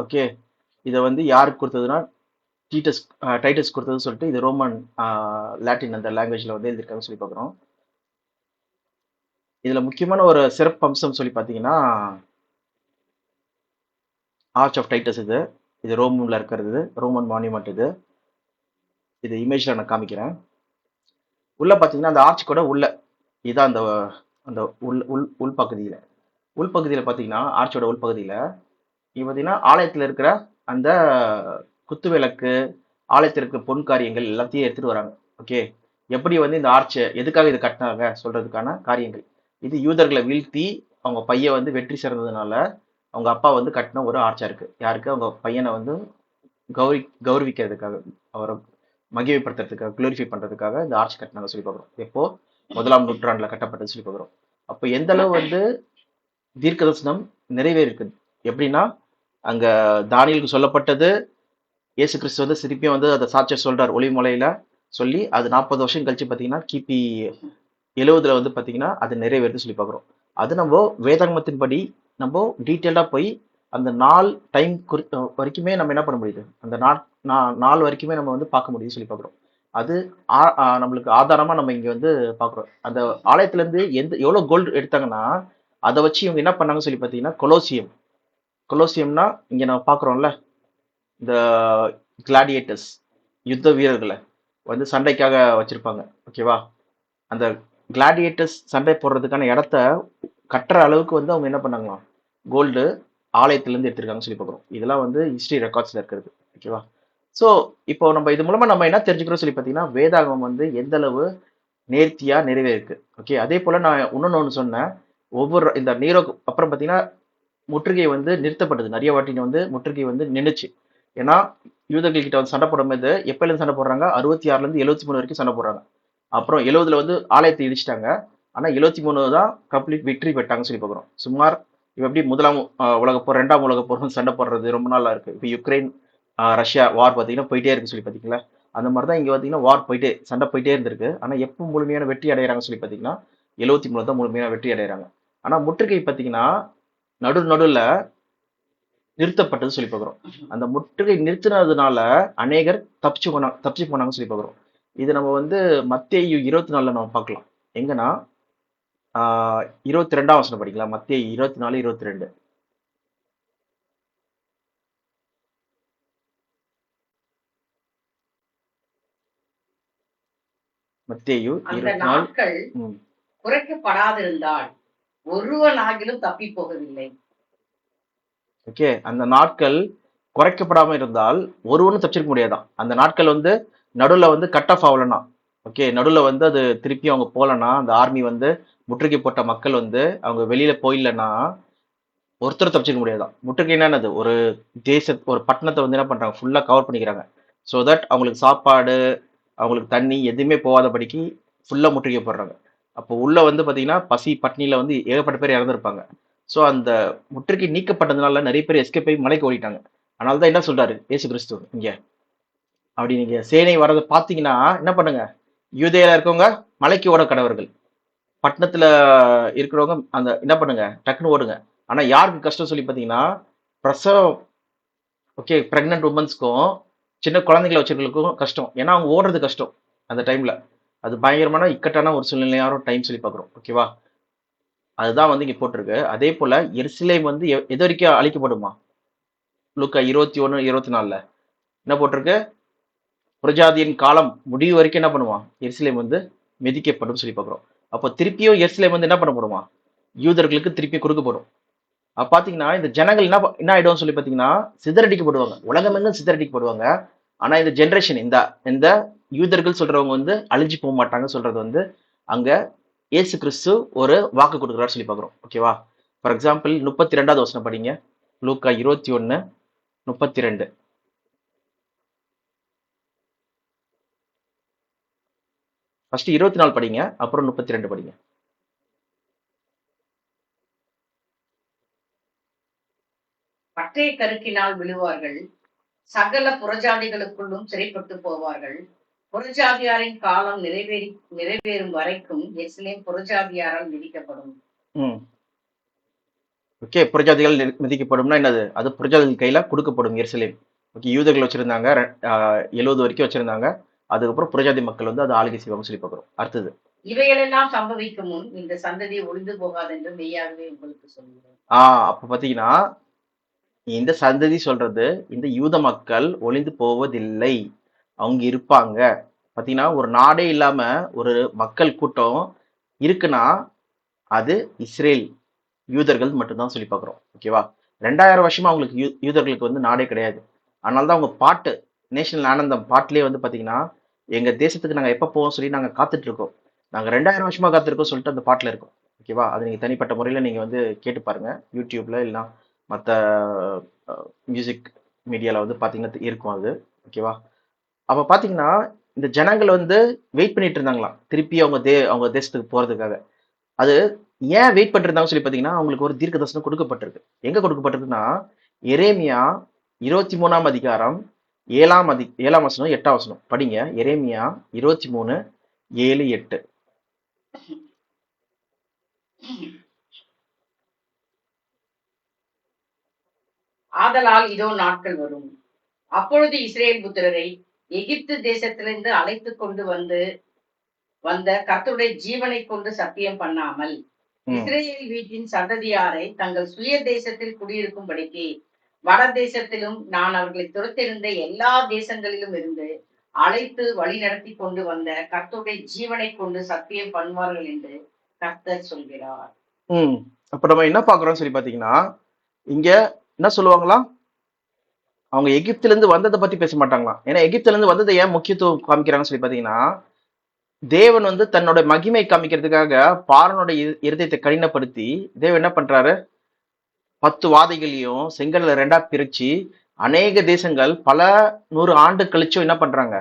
ஓகே, இதை வந்து யாருக்கு கொடுத்ததுன்னா டைட்டஸ் கொடுத்ததுன்னு சொல்லிட்டு இது ரோமன் லாட்டின் அந்த லாங்குவேஜ்ல வந்து எழுதியிருக்காங்கன்னு சொல்லி பார்க்குறோம். இதுல முக்கியமான ஒரு சிறப்பு அம்சம் சொல்லி பார்த்தீங்கன்னா ஆர்ச் ஆஃப் டைட்டஸ். இது ரோமன்ல இருக்கிறது, ரோமன் மான்யூமெண்ட். இது இமேஜ்ல நான் காமிக்கிறேன். உள்ள பார்த்தீங்கன்னா அந்த ஆர்ச் கூட உள்ள இதான் அந்த அந்த உள்பகுதியில் பார்த்தீங்கன்னா ஆர்ச்சோட உள்பகுதியில் இங்கே பார்த்தீங்கன்னா ஆலயத்தில் இருக்கிற அந்த குத்து விளக்கு, ஆலயத்தில் இருக்கிற பொன் காரியங்கள் எல்லாத்தையும் எடுத்துட்டு வராங்க. ஓகே, எப்படி வந்து இந்த ஆர்ச்சை எதுக்காக இது கட்டினாங்க சொல்றதுக்கான காரியங்கள். இது யூதர்களை வீழ்த்தி அவங்க பையன் வந்து வெற்றி சேர்ந்ததுனால அவங்க அப்பா வந்து கட்டின ஒரு ஆர்ச்சா இருக்கு. யாருக்கு? அவங்க பையனை வந்து கௌரி கௌரவிக்கிறதுக்காக, அவரை மகிமைப்படுத்துறதுக்காக, குளோரிஃபை பண்றதுக்காக இந்த ஆர்ச் கட்டினாங்க சொல்லி பார்க்குறோம். எப்போ? 1ஆம் நூற்றாண்டுல கட்டப்பட்டது சொல்லி பார்க்குறோம். அப்போ எந்த அளவு வந்து தீர்க்கதரிசனம் நிறைவேறிருக்கு. எப்படின்னா, அங்க தானியேலுக்கு சொல்லப்பட்டது, இயேசு கிறிஸ்து வந்து திருப்பியும் வந்து அதை சாட்சியம் சொல்றார் ஒளிமலையில சொல்லி, அது 40 வருஷம் கழிச்சு பார்த்தீங்கன்னா கிபி 70 வந்து பார்த்தீங்கன்னா அது நிறைவேறுது சொல்லி பார்க்குறோம். அது நம்ம வேதாகமத்தின்படி நம்ம டீட்டெயில்டா போய் அந்த நாள் டைம் வரைக்குமே நம்ம என்ன பண்ண முடியுது, அந்த நாள் வரைக்குமே நம்ம வந்து பார்க்க முடியுது சொல்லி பார்க்குறோம். அது நம்மளுக்கு ஆதாரமா நம்ம இங்க வந்து பார்க்குறோம். அந்த ஆலயத்துல இருந்து எவ்வளவு கோல்டு எடுத்தாங்கன்னா அதை வச்சு இவங்க என்ன பண்ணாங்க சொல்லி பார்த்தீங்கன்னா கொலோசியம்னா இங்க நம்ம பார்க்குறோம்ல, இந்த கிளாடியேட்டர்ஸ், யுத்த வீரர்களை வந்து சண்டைக்காக வச்சிருப்பாங்க. ஓகேவா? அந்த கிளாடியேட்டர்ஸ் சண்டை போடுறதுக்கான இடத்த கட்டுற அளவுக்கு வந்து அவங்க என்ன பண்ணாங்களாம், கோல்டு ஆலயத்திலேருந்து எடுத்திருக்காங்கன்னு சொல்லி பார்க்குறோம். இதெல்லாம் வந்து ஹிஸ்டரி ரெக்கார்ட்ஸில் இருக்கிறது. ஓகேவா? ஸோ இப்போ நம்ம இது மூலமா நம்ம என்ன தெரிஞ்சுக்கிறோம் சொல்லி பார்த்தீங்கன்னா, வேதாகமம் வந்து எந்த அளவு நேர்த்தியா நிறைவேறிருக்கு. ஓகே, அதே போல நான் இன்னொன்று சொன்னேன். இந்த நீரோக்கு அப்புறம் பார்த்தீங்கன்னா முற்றுகை வந்து நிறுத்தப்பட்டது. நிறைய வாட்டி வந்து முற்றுகை வந்து நின்னுச்சு. ஏன்னா யூதர்கள் கிட்ட வந்து சண்டை போடும்போது எப்பயிலேருந்து சண்டை போடுறாங்க? 66லேருந்து 73 வரைக்கும் சண்டை போடுறாங்க. அப்புறம் 70ல வந்து ஆலயத்தை இடிச்சிட்டாங்க. ஆனா 73 தான் கம்ப்ளீட் விக்டரி பெற்றாங்கன்னு சொல்லி பார்க்குறோம். சுமார் இப்ப எப்படி முதலாம் உலகப் போர், 2ஆம் உலகப் போர் சண்டை போடுறது ரொம்ப நாளா இருக்கு. இப்போ யுக்ரைன் ரஷ்யா வார் பார்த்தீங்கன்னா போயிட்டே இருக்கு சொல்லி பார்த்தீங்களா? அந்த மாதிரி தான் இங்க பார்த்தீங்கன்னா வார் சண்டை போயிட்டே இருந்திருக்கு. ஆனா எப்போ முழுமையான வெற்றி அடைகிறாங்க சொல்லி பார்த்தீங்கன்னா 73 தான் முழுமையான வெற்றி அடைகிறாங்க. ஆனா முற்றுகை பார்த்தீங்கன்னா நடுவுல நிறுத்தப்பட்டது சொல்லி பார்க்குறோம். அந்த முற்றுகை நிறுத்தினதுனால அநேகர் தப்பிச்சு போனாங்கன்னு சொல்லி பார்க்குறோம். இது நம்ம வந்து மத்தேயு 24ல நம்ம பார்க்கலாம். எங்கன்னா 22ஆம் வசனம் படிக்கலாம். மத்தேயு 24, 22. மத்தேயு அந்த 24. நாட்கள் குறைக்கப்படாதிருந்தால் ஒருவனாகிலும் தப்பி போகவில்லை. ஓகே, அந்த நாட்கள் குறைக்கப்படாம இருந்தால் ஒருவனும் தப்பிச்சிருக்க முடியாதான். அந்த நாட்கள் வந்து நடுவுல வந்து கட் ஆஃப் ஆகலன்னா, ஓகே, நடுவுல வந்து அது திருப்பி அவங்க போலன்னா, அந்த ஆர்மி வந்து முற்றுகை போட்ட மக்கள் வந்து அவங்க வெளியில போயிடலன்னா ஒருத்தர் தப்பிச்சிக்க முடியாதான். முற்றுகைன்னா என்னது? ஒரு பட்டணத்தை வந்து என்ன பண்றாங்க, ஃபுல்லா கவர் பண்ணிக்கிறாங்க. ஸோ தட் அவங்களுக்கு சாப்பாடு, அவங்களுக்கு தண்ணி எதுவுமே போகாதபடிக்கு ஃபுல்லா முற்றுகை போடுறாங்க. அப்போ உள்ள வந்து பாத்தீங்கன்னா பசி பட்னியில வந்து ஏகப்பட்ட பேர் இறந்துருப்பாங்க. ஸோ அந்த முற்றுகை நீக்கப்பட்டதுனால நிறைய பேர் எஸ்கேப் ஆகி மலைக்கு ஓடிட்டாங்க. அதனால தான் என்ன சொல்றாரு இயேசு கிறிஸ்து இங்க, அப்படி நீங்க சேனை வர்றதை பாத்தீங்கன்னா என்ன பண்ணுங்க, யூதேயில இருக்கவங்க மலைக்கு ஓட கடவர்கள், பட்டணத்துல இருக்கிறவங்க அந்த என்ன பண்ணுங்க, டக்குன்னு ஓடுங்க. ஆனா யாருக்கு கஷ்டம் சொல்லி பாத்தீங்கன்னா பிரசவம், ஓகே, பிரெக்னென்ட் உமன்ஸ்க்கும் சின்ன குழந்தைகளை வச்சிருக்கிறதுக்கும் கஷ்டம். ஏன்னா அவங்க ஓடுறது கஷ்டம் அந்த டைம்ல. அது பயங்கரமான இக்கட்டான ஒரு சூழ்நிலையான டைம் சொல்லி பார்க்குறோம். ஓகேவா? அதுதான் வந்து இங்க போட்டிருக்கு. அதே போல எருசலேம் வந்து எது வரைக்கும் அழிக்கப்படுமா? லூக்கா 21, 24ல என்ன போட்டிருக்கு? புரஜாதியின் காலம் முடிவு வரைக்கும் என்ன பண்ணுவான்? எருசலேம் வந்து மிதிக்கப்படும் சொல்லி பார்க்குறோம். அப்போ திருப்பியும் எருசலேம் வந்து என்ன பண்ணப்படுமா? யூதர்களுக்கு திருப்பி கொடுக்கப்படும். பாத்தீங்கன்னா இந்த ஜனங்கள் என்ன ஆயிடும் சொல்லி பாத்தீங்கன்னா சிதறடிக்கப்படுவாங்க. உலகமெங்கும் சிதறடிக்கப்படுவாங்க. ஆனா இந்த ஜெனரேஷன், இந்த இந்த யூதர்கள் சொல்றவங்க வந்து அழிஞ்சு போக மாட்டாங்க சொல்றது வந்து அங்க இயேசு கிறிஸ்து ஒரு வாக்கு கொடுக்குறாரு சொல்லி பார்க்குறோம். ஓகேவா? ஃபார் எக்ஸாம்பிள் 32வது வசனம் படிங்க. லூக்கா 21, 32. ஃபர்ஸ்ட் 24 படிங்க, அப்புறம் 32 படிங்க. பட்டய கருக்கினால் விழுவார்கள், சகல புறஜாதிகளுக்குள்ளும் சிறைப்பட்டு போவார்கள். புறஜாதியாரின் காலம் நிறைவேறும் வரைக்கும் எருசலேம் புறஜாதியாரால் மிதிக்கப்படும். ஓகே, புறஜாதிகள் மிதிக்கப்படும்னா என்னது? அது புறஜாதிகள் கையில கொடுக்கப்படும் எருசலேம். ஓகே, யூதர்கள் வச்சிருந்தாங்க 70 வரைக்கும் வச்சிருந்தாங்க. அதுக்கப்புறம் புறஜாதி மக்கள் வந்து அது ஆளுகை செய்வாங்க சொல்லி பார்க்குறோம். அடுத்தது, இவைகளெல்லாம் சம்பவிக்கும் முன் இந்த சந்ததி ஒளிந்து போகாது என்று மெய்யாகவே உங்களுக்கு சொல்கிறேன். அப்ப பாத்தீங்கன்னா இந்த சந்ததி சொல்றது இந்த யூத மக்கள் ஒளிந்து போவதில்லை, அவங்க இருப்பாங்க. பாத்தீங்கன்னா ஒரு நாடே இல்லாம ஒரு மக்கள் கூட்டம் இருக்குன்னா அது இஸ்ரேல் யூதர்கள் மட்டும்தான் சொல்லி பார்க்குறோம். ஓகேவா? 2000 வருஷமா அவங்களுக்கு யூதர்களுக்கு வந்து நாடே கிடையாது. அதனாலதான் அவங்க பாட்டு, நேஷனல் ஆனந்தம் பாட்டிலே வந்து பாத்தீங்கன்னா எங்க தேசத்துக்கு நாங்க எப்ப போவோம் சொல்லி நாங்க காத்துட்டு இருக்கோம், நாங்க 2000 வருஷமா காத்திருக்கோம் சொல்லிட்டு அந்த பாட்டுல இருக்கோம். ஓகேவா? அது நீங்க தனிப்பட்ட முறையில நீங்க வந்து கேட்டு பாருங்க, யூடியூப்ல இல்லைன்னா மற்ற மியூசிக் மீடியாவில் வந்து பார்த்தீங்கன்னா இருக்கும் அது. ஓகேவா? அப்போ பார்த்தீங்கன்னா இந்த ஜனங்கள் வந்து வெயிட் பண்ணிட்டு இருந்தாங்களாம் திருப்பி அவங்க தேசத்துக்கு போகிறதுக்காக. அது ஏன் வெயிட் பண்ணிருந்தாங்கன்னு சொல்லி பார்த்தீங்கன்னா அவங்களுக்கு ஒரு தீர்க்க தரிசனம் கொடுக்கப்பட்டிருக்கு. எங்கே கொடுக்கப்பட்டிருக்குன்னா எரேமியா 23ஆம் அதிகாரம் 7ஆம் வசனம் 8ஆம் வசனம் படிங்க. எரேமியா 23 7 8. ஆதலால் இதோ நாட்கள் வரும், அப்பொழுது இஸ்ரேல் புத்திரரை எகிப்து தேசத்திலிருந்து அழைத்து கொண்டு வந்த கர்த்தருடைய ஜீவனை கொண்டு சத்தியம் பண்ணாமல் இஸ்ரேல் வீட்டின் சந்ததியாரை தங்கள் சுய தேசத்தில் குடியிருக்கும்படிக்கு வட தேசத்திலும் நான் அவர்களை துரத்திருந்த எல்லா தேசங்களிலும் இருந்து அழைத்து வழி நடத்தி கொண்டு வந்த கர்த்தருடைய ஜீவனை கொண்டு சத்தியம் பண்ணுவார்கள் என்று கர்த்தர் சொல்கிறார். அப்ப நம்ம என்ன பாக்குறோம் சொல்லி பாத்தீங்கன்னா இங்க என்ன சொல்லுவாங்களாம், அவங்க எகிப்துல இருந்து வந்ததை பத்தி பேச மாட்டாங்களாம். ஏன்னா எகிப்துல இருந்து வந்ததை ஏன் முக்கியத்துவம் காமிக்கிறாங்கன்னு சொல்லி பாத்தீங்கன்னா தேவன் வந்து தன்னோட மகிமை காமிக்கிறதுக்காக பார்வோனோட இருதயத்தை கடினப்படுத்தி தேவன் என்ன பண்றாரு, 10 வாதைகளையும் செங்கல்ல 2ஆ பிரிச்சு அநேக தேசங்கள் பல 100 ஆண்டு கழிச்சும் என்ன பண்றாங்க,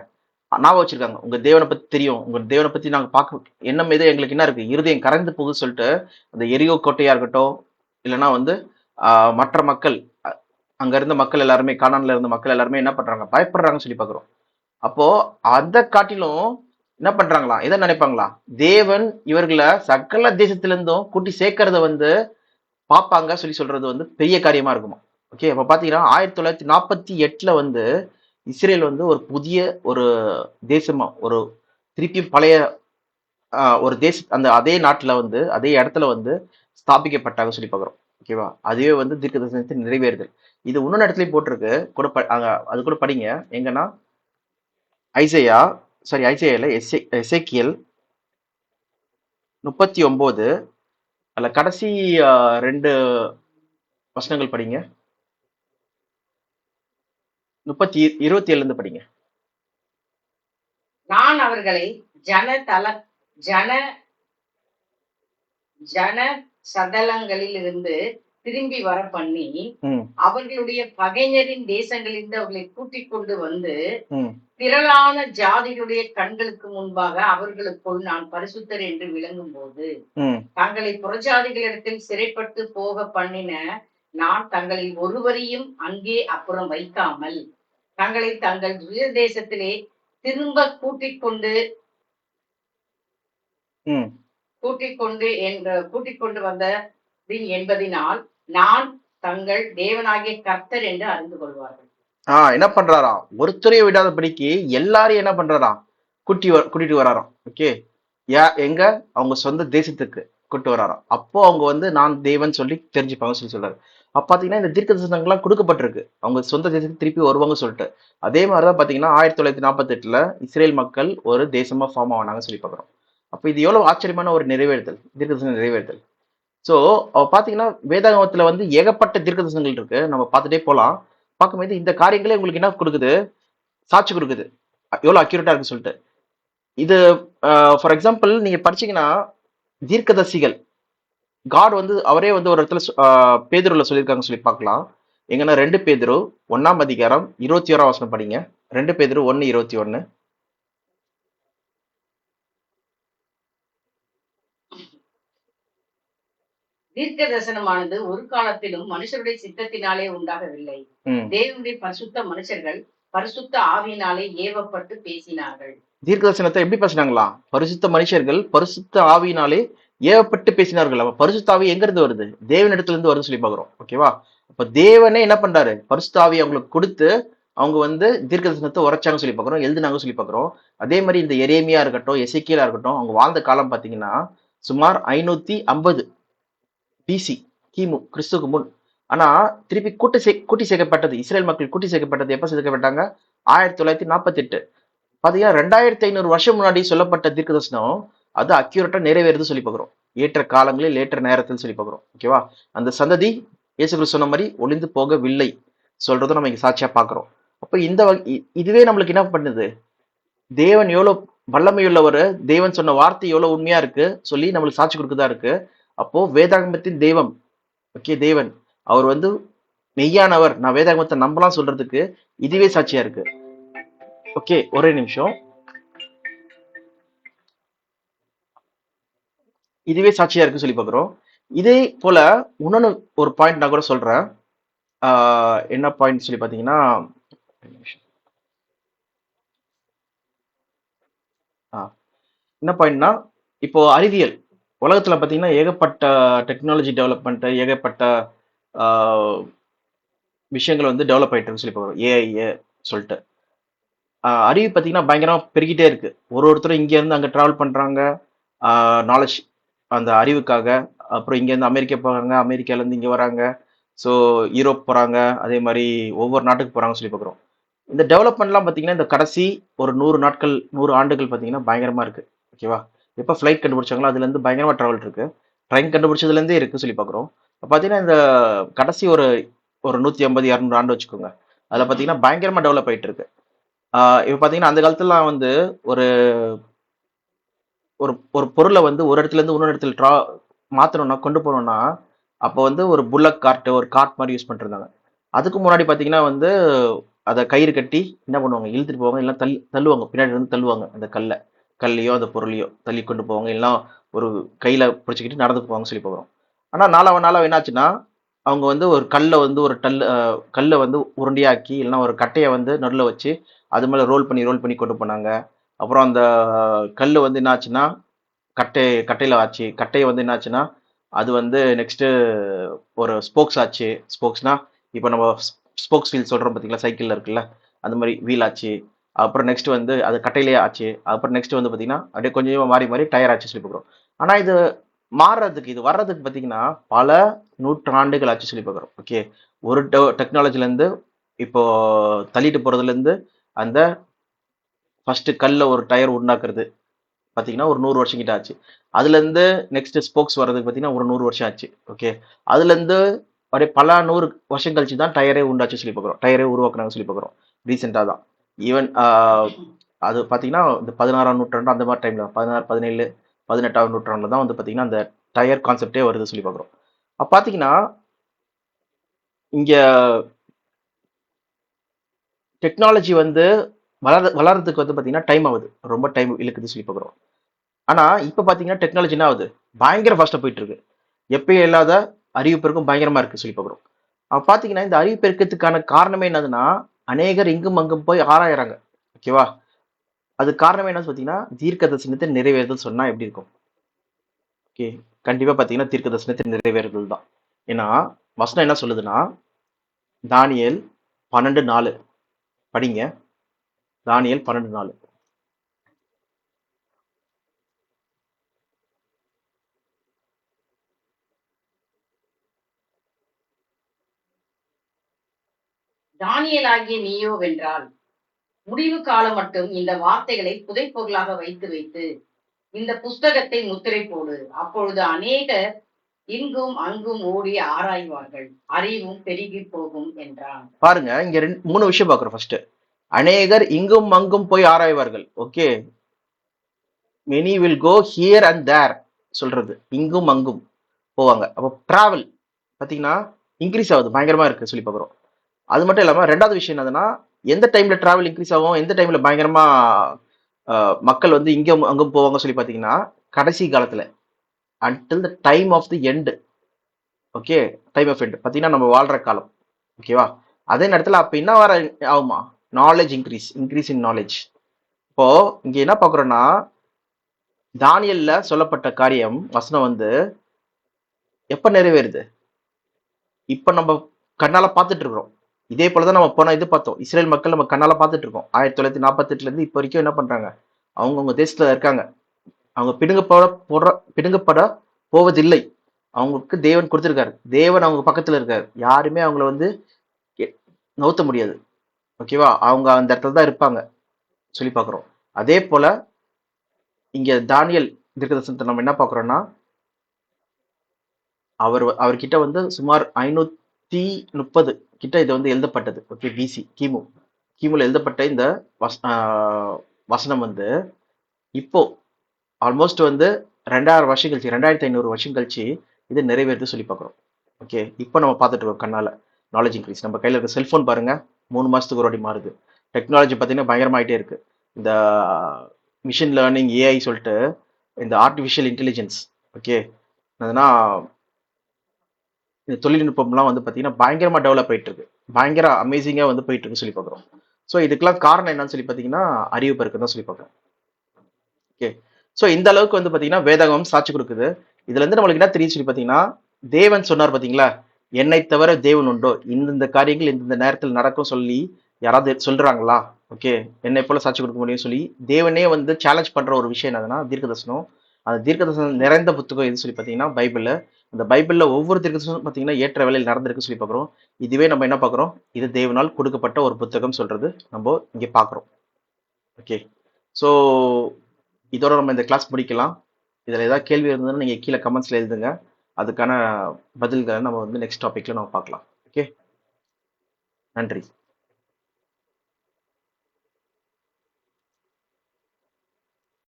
ஞாபகம் வச்சிருக்காங்க. உங்க தேவனை பத்தி தெரியும், உங்க தேவனை பத்தி நாங்க பார்க்க எண்ணம் எது எங்களுக்கு என்ன இருக்கு, இருதயம் கரைந்து போகுது சொல்லிட்டு அந்த எரியோ கோட்டையா இருக்கட்டும், இல்லைன்னா வந்து மற்ற மக்கள் அங்க இருந்த மக்கள் எல்லாருமே, கானான்ல இருந்த மக்கள் எல்லாருமே என்ன பண்றாங்க, பயப்படுறாங்கன்னு சொல்லி பாக்குறோம். அப்போ அந்த காட்டிலும் என்ன பண்றாங்களாம், எதை நினைப்பாங்களா, தேவன் இவர்களை சகல தேசத்துல இருந்தும் கூட்டி சேர்க்கறத வந்து பார்ப்பாங்க சொல்லி சொல்றது வந்து பெரிய காரியமா இருக்குமா. ஓகே, அப்ப பாத்தீங்கன்னா 1948 வந்து இஸ்ரேல் வந்து ஒரு புதிய ஒரு தேசமா, ஒரு திருப்பியும் பழைய ஒரு அந்த அதே நாட்டுல வந்து அதே இடத்துல வந்து ஸ்தாபிக்கப்பட்டாங்க சொல்லி பாக்குறோம். ஓகேவா, அதுவே வந்து தீர்க்க தரிசனத்தின் நிறைவேறுதல். இது இன்னொரு இடத்துலயும் போட்டிருக்கு கூட, அது கூட படிங்க. எங்கன்னா ஐசையா இல்ல எசேக்கியல் 39 அதுல கடைசி 2 வசனங்கள் படிங்க. 27 இருந்து படிங்க. நான் அவர்களை ஜன சதலங்களில் இருந்து திரும்பி வர பண்ணி அவர்களுடைய பகைஞரின் தேசங்களிலிருந்து அவர்களை கூட்டிக் கொண்டு வந்து திரளான ஜாதிகளுடைய கண்களுக்கு முன்பாக அவர்களுக்குள் நான் பரிசுத்தர் என்று விளங்கும் போது தங்களை புறஜாதிகளிடத்தில் சிறைப்பட்டு போக பண்ணின நான் தங்களில் ஒருவரையும் அங்கே அப்புறம் வைக்காமல் தங்களை தங்கள் உயர் தேசத்திலே திரும்ப கூட்டிக் கொண்டு வந்த என்பதினால் நான் தங்கள் தேவனாகிய கர்த்தர் என்று அறிந்து கொள்வார்கள். என்ன பண்றாராம், ஒருத்தரையும் விடாதபடிக்கு எல்லாரையும் என்ன பண்றாராம், கூட்டிட்டு வராராம். ஓகே, எங்க அவங்க சொந்த தேசத்துக்கு கூட்டு வராராம். அப்போ அவங்க வந்து நான் தேவன் சொல்லி தெரிஞ்சுப்பாங்க சொல்லி சொல்றாரு. அப்ப பாத்தீங்கன்னா இந்த தீர்க்க தரிசனங்கள்லாம் கொடுக்கப்பட்டிருக்கு, அவங்க சொந்த தேசத்துக்கு திருப்பி வருவாங்க சொல்லிட்டு. அதே மாதிரிதான் பாத்தீங்கன்னா 1948 இஸ்ரேல் மக்கள் ஒரு தேசமா ஃபார்ம் ஆனாங்க சொல்லி பாக்குறோம். அப்ப இது எவ்வளவு ஆச்சரியமான ஒரு நிறைவேறுதல், தீர்க்க தரிசன நிறைவேறுதல். சோ பாத்தீங்கன்னா வேதாகமத்துல வந்து ஏகப்பட்ட தீர்க்க தரிசனங்கள் இருக்கு, நம்ம பார்த்துட்டே போலாம். பார்க்கும்போது இந்த காரியங்களே உங்களுக்கு என்ன கொடுக்குது, சாட்சி கொடுக்குது எவ்வளவு அக்யூரேட்டா இருக்கு சொல்லிட்டு. இது ஃபார் எக்ஸாம்பிள் நீங்க படிச்சீங்கன்னா தீர்க்கதரிசிகள் காட் வந்து அவரே வந்து ஒரு இடத்துல பேதுருல சொல்லியிருக்காங்க சொல்லி பார்க்கலாம். எங்கன்னா 2 பேதுரு 1ஆம் அதிகாரம் 21ஆம் வசனம் படிங்க. 2 பேதுரு 1:21. தீர்க்க தரிசனமானது ஒரு காலத்திலும் மனுஷருடைய சித்தத்தினாலே உண்டாகவில்லை, தேவனுடைய பரிசுத்த மனுஷர்கள் பரிசுத்த ஆவியினாலே ஏவப்பட்டு பேசினார்கள். தீர்க்க தரிசனத்தை எப்படி பேசினாங்களா, பரிசுத்த மனுஷர்கள் பரிசுத்த ஆவியினாலே ஏவப்பட்டு பேசினார்கள். அப்ப பரிசுத்த ஆவி எங்க இருந்து வருது, தேவனிடத்துல இருந்து வருது சொல்லி பாக்குறோம். ஓகேவா, அப்ப தேவனே என்ன பண்றாரு, பரிசுத்த ஆவி அவங்களுக்கு கொடுத்து அவங்க வந்து தீர்க்க தரிசனத்தை உரைச்சாங்க சொல்லி பாக்குறோம், எழுதினாங்க சொல்லி பாக்குறோம். அதே மாதிரி இந்த எரேமியா இருக்கட்டும், எசேக்கியலா இருக்கட்டும், அவங்க வாழ்ந்த காலம் பாத்தீங்கன்னா சுமார் 550 பிசி, கிமு, கிறிஸ்துக்கு முன். ஆனா திருப்பி கூட்டி சேர்க்கப்பட்டது, இஸ்ரேல் மக்கள் கூட்டி சேர்க்கப்பட்டது எப்ப சேர்க்கப்பட்டாங்க, 1948. பாத்தீங்கன்னா 2500 வருஷம் முன்னாடி சொல்லப்பட்ட தீர்க்க தரிசனம் அது அக்யூரேட்டா நிறைவேறுது சொல்லி பாக்குறோம், ஏற்ற காலங்களில் ஏற்ற நேரத்தில் சொல்லி பாக்குறோம். ஓகேவா, அந்த சந்ததி இயேசு கிறிஸ்து சொன்ன மாதிரி ஒளிந்து போகவில்லை சொல்றதும் நம்ம இங்க சாட்சியா பாக்குறோம். அப்ப இந்த இதுவே நம்மளுக்கு என்ன பண்ணுது, தேவன் எவ்வளவு வல்லமையுள்ளவர், தேவன் சொன்ன வார்த்தை எவ்வளவு உண்மையா இருக்கு சொல்லி நம்மளுக்கு சாட்சி கொடுக்குதா இருக்கு. அப்போ வேதாகமத்தின் தெய்வம், ஓகே, தேவன் அவர் வந்து மெய்யானவர், நான் வேதாகமத்தை நம்பலாம் சொல்றதுக்கு இதுவே சாட்சியா இருக்கு. ஓகே, ஒரே நிமிஷம். இதுவே சாட்சியா இருக்கு சொல்லி பார்க்குறோம். இதே போல இன்னொன்னு ஒரு பாயிண்ட் நான் கூட சொல்றேன். என்ன பாயிண்ட் சொல்லி பார்த்தீங்கன்னா, என்ன பாயிண்ட்னா, இப்போ அறிவியல் உலகத்துல பார்த்தீங்கன்னா ஏகப்பட்ட டெக்னாலஜி டெவலப்மெண்ட், ஏகப்பட்ட ஆஹ், விஷயங்கள் வந்து டெவலப் ஆயிட்டு இருக்கு சொல்லி பார்க்குறோம். ஏஐ சொல்லிட்டு அறிவு பார்த்தீங்கன்னா பயங்கரமா பெருகிட்டே இருக்கு. ஒருத்தரும் இங்க இருந்து அங்க டிராவல் பண்றாங்க, நாலேஜ் அந்த அறிவுக்காக. அப்புறம் இங்க இருந்து அமெரிக்கா போறாங்க, அமெரிக்கால இருந்து இங்க வராங்க. ஸோ யூரோப் போறாங்க, அதே மாதிரி ஒவ்வொரு நாட்டுக்கு போறாங்க சொல்லி பார்க்குறோம். இந்த டெவலப்மெண்ட்லாம் பார்த்தீங்கன்னா இந்த கடைசி ஒரு 100 நாட்கள் 100 ஆண்டுகள் பார்த்தீங்கன்னா பயங்கரமா இருக்கு. ஓகேவா? எப்போ ஃப்ளைட் கண்டுபிடிச்சாங்களோ அதுல இருந்து பயங்கரமா டிராவல் இருக்கு. ட்ரெயின் கண்டுபிடிச்சதுல இருந்தே இருக்கு சொல்லி பார்க்குறோம். இப்போ பார்த்தீங்கன்னா இந்த கடைசி ஒரு ஒரு 150 200 ஆண்டு வச்சுக்கோங்க. அதுல பார்த்தீங்கன்னா பயங்கரமா டெவலப் ஆயிட்டு இருக்கு. இப்ப பாத்தீங்கன்னா அந்த காலத்துலலாம் வந்து ஒரு ஒரு ஒரு பொருளை வந்து ஒரு இடத்துல இருந்து இன்னொரு இடத்துல மாத்தணும்னா கொண்டு போகணும்னா அப்போ வந்து ஒரு புல்லக் கார்ட் ஒரு கார்ட் மாதிரி யூஸ் பண்ணிட்டு இருந்தாங்க. அதுக்கு முன்னாடி பாத்தீங்கன்னா வந்து அதை கயிறு கட்டி என்ன பண்ணுவாங்க, இழுத்துட்டு போவாங்க, இல்லைன்னா தள்ளுவாங்க, பின்னாடி இருந்து தள்ளுவாங்க அந்த கல்லையோ அந்த பொருளையோ தள்ளி கொண்டு போவாங்க, இல்லைன்னா ஒரு கையில பிடிச்சிக்கிட்டு நடந்து போவாங்க சொல்லி போகிறோம். ஆனா நாளாவ நாளாவ என்னாச்சுன்னா அவங்க வந்து ஒரு கல்லை வந்து ஒரு கல்லை வந்து உருண்டையாக்கி இல்லைன்னா ஒரு கட்டையை வந்து நடுல வச்சு அது மேல ரோல் பண்ணி கொண்டு போனாங்க. அப்புறம் அந்த கல் வந்து என்ன ஆச்சுன்னா கட்டையில ஆச்சு. கட்டையை வந்து என்ன ஆச்சுன்னா அது வந்து நெக்ஸ்ட் ஒரு ஸ்போக்ஸ் ஆச்சு. ஸ்போக்ஸ்னா இப்போ நம்ம ஸ்போக்ஸ் வீல் சொல்றோம் பார்த்தீங்களா, சைக்கிள்ல இருக்குல்ல, அந்த மாதிரி வீல் ஆச்சு. அப்புறம் நெக்ஸ்ட் வந்து அது கட்டையிலேயே ஆச்சு. அப்புறம் நெக்ஸ்ட் வந்து பார்த்தீங்கன்னா அப்படியே கொஞ்சம் கொஞ்சமா மாறி மாறி டயர் ஆச்சு சொல்லி பார்க்குறோம். ஆனா இது மாறுறதுக்கு இது வர்றதுக்கு பார்த்தீங்கன்னா பல நூற்றாண்டுகள் ஆச்சு சொல்லி பார்க்குறோம். ஓகே, ஒரு டெக்னாலஜில இருந்து இப்போ தள்ளிட்டு போறதுல இருந்து அந்த ஃபர்ஸ்ட் கல்ல ஒரு டயர் உண்டாக்குறது பாத்தீங்கன்னா ஒரு 100 வருஷம் கிட்ட ஆச்சு. அதுல இருந்து நெக்ஸ்ட் ஸ்போக்ஸ் வர்றதுக்கு பாத்தீங்கன்னா ஒரு 100 வருஷம் ஆச்சு. ஓகே, அதுல இருந்து அப்படியே பல 100 வருஷம் கழிச்சு தான் டயரே உண்டாச்சு சொல்லி பார்க்குறோம். டயரே உருவாக்குனாங்க சொல்லி பார்க்குறோம். ரீசெண்டா தான். ஈவன் அது பாத்தீங்கன்னா இந்த 16 ஆம் நூற்றாண்டு அந்த மாதிரி டைம்ல 16 17 18ஆம் நூற்றாண்டுல தான் வந்து பாத்தீங்கன்னா அந்த டயர் கான்செப்டே வருது சொல்லி பார்க்குறோம். அப்ப பாத்தீங்கன்னா இங்க டெக்னாலஜி வந்து வளர்றதுக்கு வந்து பாத்தீங்கன்னா டைம் ஆகுது, ரொம்ப டைம் இழுக்குது சொல்லி பார்க்குறோம். ஆனா இப்ப பாத்தீங்கன்னா டெக்னாலஜி என்ன ஆகுது, பயங்கர ஃபாஸ்டா போயிட்டு இருக்கு. எப்பயும் இல்லாத அறிவு பெருக்கம் பயங்கரமா இருக்கு சொல்லி பார்க்குறோம். அப்ப பாத்தீங்கன்னா இந்த அறிவு பெருக்கத்துக்கான காரணமே என்னதுன்னா அநேகர் இங்கும் அங்கும் போய் ஆராயறாங்க. ஓகேவா? அது காரணமே என்னன்னு பாத்தீங்கன்னா தீர்க்க தரிசனத்தை நிறைவேறுதல் சொன்னா எப்படி இருக்கும்? ஓகே, கண்டிப்பா பாத்தீங்கன்னா தீர்க்க தரிசனத்தை நிறைவேறுதல் தான். ஏன்னா வசனம் என்ன சொல்லுதுன்னா தானியேல் 12:4 படிங்க. தானியேல் 12:4. தானியேலாகிய நீயோ வென்றால் முடிவு காலம் மட்டும் இந்த வார்த்தைகளை புதைப்பொருளாக வைத்து வைத்து இந்த புஸ்தகத்தை முத்திரை போடு. அப்பொழுது அநேகர் இங்கும் அங்கும் ஓடி ஆராய்வார்கள், அறிவும் பெருகி போகும் என்றான். பாருங்க, இங்க 3 விஷயம் பாக்குறோம். ஃபர்ஸ்ட், அநேகர் இங்கும் அங்கும் போய் ஆராய்வார்கள். Okay, many will go here and there சொல்றது, இங்கும் அங்கும் போவாங்க. அப்போ டிராவல் பாத்தீங்கன்னா இன்க்ரீஸ் ஆகுது, பயங்கரமா இருக்கு சொல்லி பார்க்குறோம். அது மட்டும் இல்லாம ரெண்டாவது விஷயம் என்னதுன்னா எந்த டைம்ல டிராவல் இன்க்ரீஸ் ஆகும், எந்த டைம்ல பயங்கரமா மக்கள் வந்து இங்கும் அங்கும் போவாங்க சொல்லி பாத்தீங்கன்னா கடைசி காலத்துல, until the time of the end. Okay, time of end பாத்தீங்கன்னா நம்ம வாழ்ற காலம். ஓகேவா? அதே நேரத்துல அப்ப என்ன வர ஆகுமா, நாலேஜ் இன்க்ரீஸ் இன் நாலேஜ். இப்போ இங்க என்ன பாக்குறோம்னா தானியல்ல சொல்லப்பட்ட காரியம் வசனம் வந்து எப்ப நிறைவேறுது, இப்ப நம்ம கண்ணால பார்த்துட்டு இருக்கிறோம். இதே போலதான் நம்ம போன இது பார்த்தோம், இஸ்ரேல் மக்கள் நம்ம கண்ணால பார்த்துட்டு இருக்கோம். 1948 இருந்து இப்ப வரைக்கும் என்ன பண்றாங்க, அவங்கவுங்க தேசத்துல இருக்காங்க. அவங்க பிடுங்கப்பட போவதில்லை. அவங்களுக்கு தேவன் கொடுத்திருக்காரு. தேவன் அவங்க பக்கத்துல இருக்காரு. யாருமே அவங்கள வந்து நவுத்த முடியாது. ஓகேவா? அவங்க அந்த இடத்துல தான் இருப்பாங்க சொல்லி பாக்குறோம். அதே போல இங்க தானியல் தீர்க்கதரிசனத்தை நம்ம என்ன பாக்குறோம்னா அவர்கிட்ட வந்து சுமார் 530 கிட்ட இது வந்து எழுதப்பட்டது. ஓகே, பிசி கிமுல எழுதப்பட்ட இந்த வசனம் வந்து இப்போ ஆல்மோஸ்ட் வந்து 2000 வருஷம் கழிச்சு 2500 வருஷம் கழிச்சு இது நிறைவேறுது சொல்லி பார்க்குறோம். ஓகே, இப்போ நம்ம பார்த்துட்டு இருக்கோம் கண்ணால. Knowledge increase. நம்ம கையில் இருக்க செல்ஃபோன் பாருங்க 3 மாதத்துக்கு ஒரு வாட்டி மாறுது. டெக்னாலஜி பார்த்தீங்கன்னா பயங்கரமாயிட்டே இருக்கு. இந்த மிஷின் லேர்னிங் ஏஐ சொல்லிட்டு இந்த ஆர்டிஃபிஷியல் இன்டெலிஜென்ஸ், ஓகே, அதுனா இந்த தொழில்நுட்பம்லாம் வந்து பார்த்தீங்கன்னா பயங்கரமாக டெவலப் ஆயிட்டு இருக்கு. பயங்கர அமேசிங்காக வந்து போயிட்டு இருக்கு சொல்லி பார்க்குறோம். ஸோ இதுக்கெல்லாம் காரணம் என்னன்னு சொல்லி பார்த்தீங்கன்னா அறிவு பெருக்கு தான் சொல்லி பார்க்குறோம். ஓகே. ஸோ இந்த அளவுக்கு வந்து பார்த்தீங்கன்னா வேதாகம் சாட்சி கொடுக்குது. இதுல இருந்து நம்மளுக்கு என்ன தெரியும் சொல்லி பார்த்தீங்கன்னா, தேவன் சொன்னார் பார்த்தீங்களா, என்னை தவிர தேவன் உண்டோ, இந்தந்த காரியங்கள் இந்தந்த நேரத்தில் நடக்கும் சொல்லி யாராவது சொல்றாங்களா? ஓகே, என்னை போல சாட்சி கொடுக்க முடியும்னு சொல்லி தேவனே வந்து சேலஞ்ச் பண்ற ஒரு விஷயம் என்னதுன்னா தீர்க்கதர்சனம். அந்த தீர்க்கதர்சனம் நிறைந்த புத்தகம் எது சொல்லி பார்த்தீங்கன்னா பைபிள். அந்த பைபிள்ல ஒவ்வொரு தீர்க்கதர்சனம் பார்த்தீங்கன்னா ஏற்ற வேலையில் நடந்திருக்கு சொல்லி பார்க்குறோம். இதுவே நம்ம என்ன பார்க்குறோம், இது தேவனால் கொடுக்கப்பட்ட ஒரு புத்தகம் சொல்றது நம்ம இங்கே பார்க்குறோம். ஓகே. ஸோ இதோட நம்ம இந்த கிளாஸ் முடிக்கலாம். இதில் ஏதாவது கேள்வி இருந்ததுன்னா நீங்கள் கீழே கமெண்ட்ஸில் எழுதுங்க. அதுக்கான பதில்களை நம்ம வந்து நெக்ஸ்ட் டாப்பிக்கில் நம்ம பார்க்கலாம். ஓகே, நன்றி.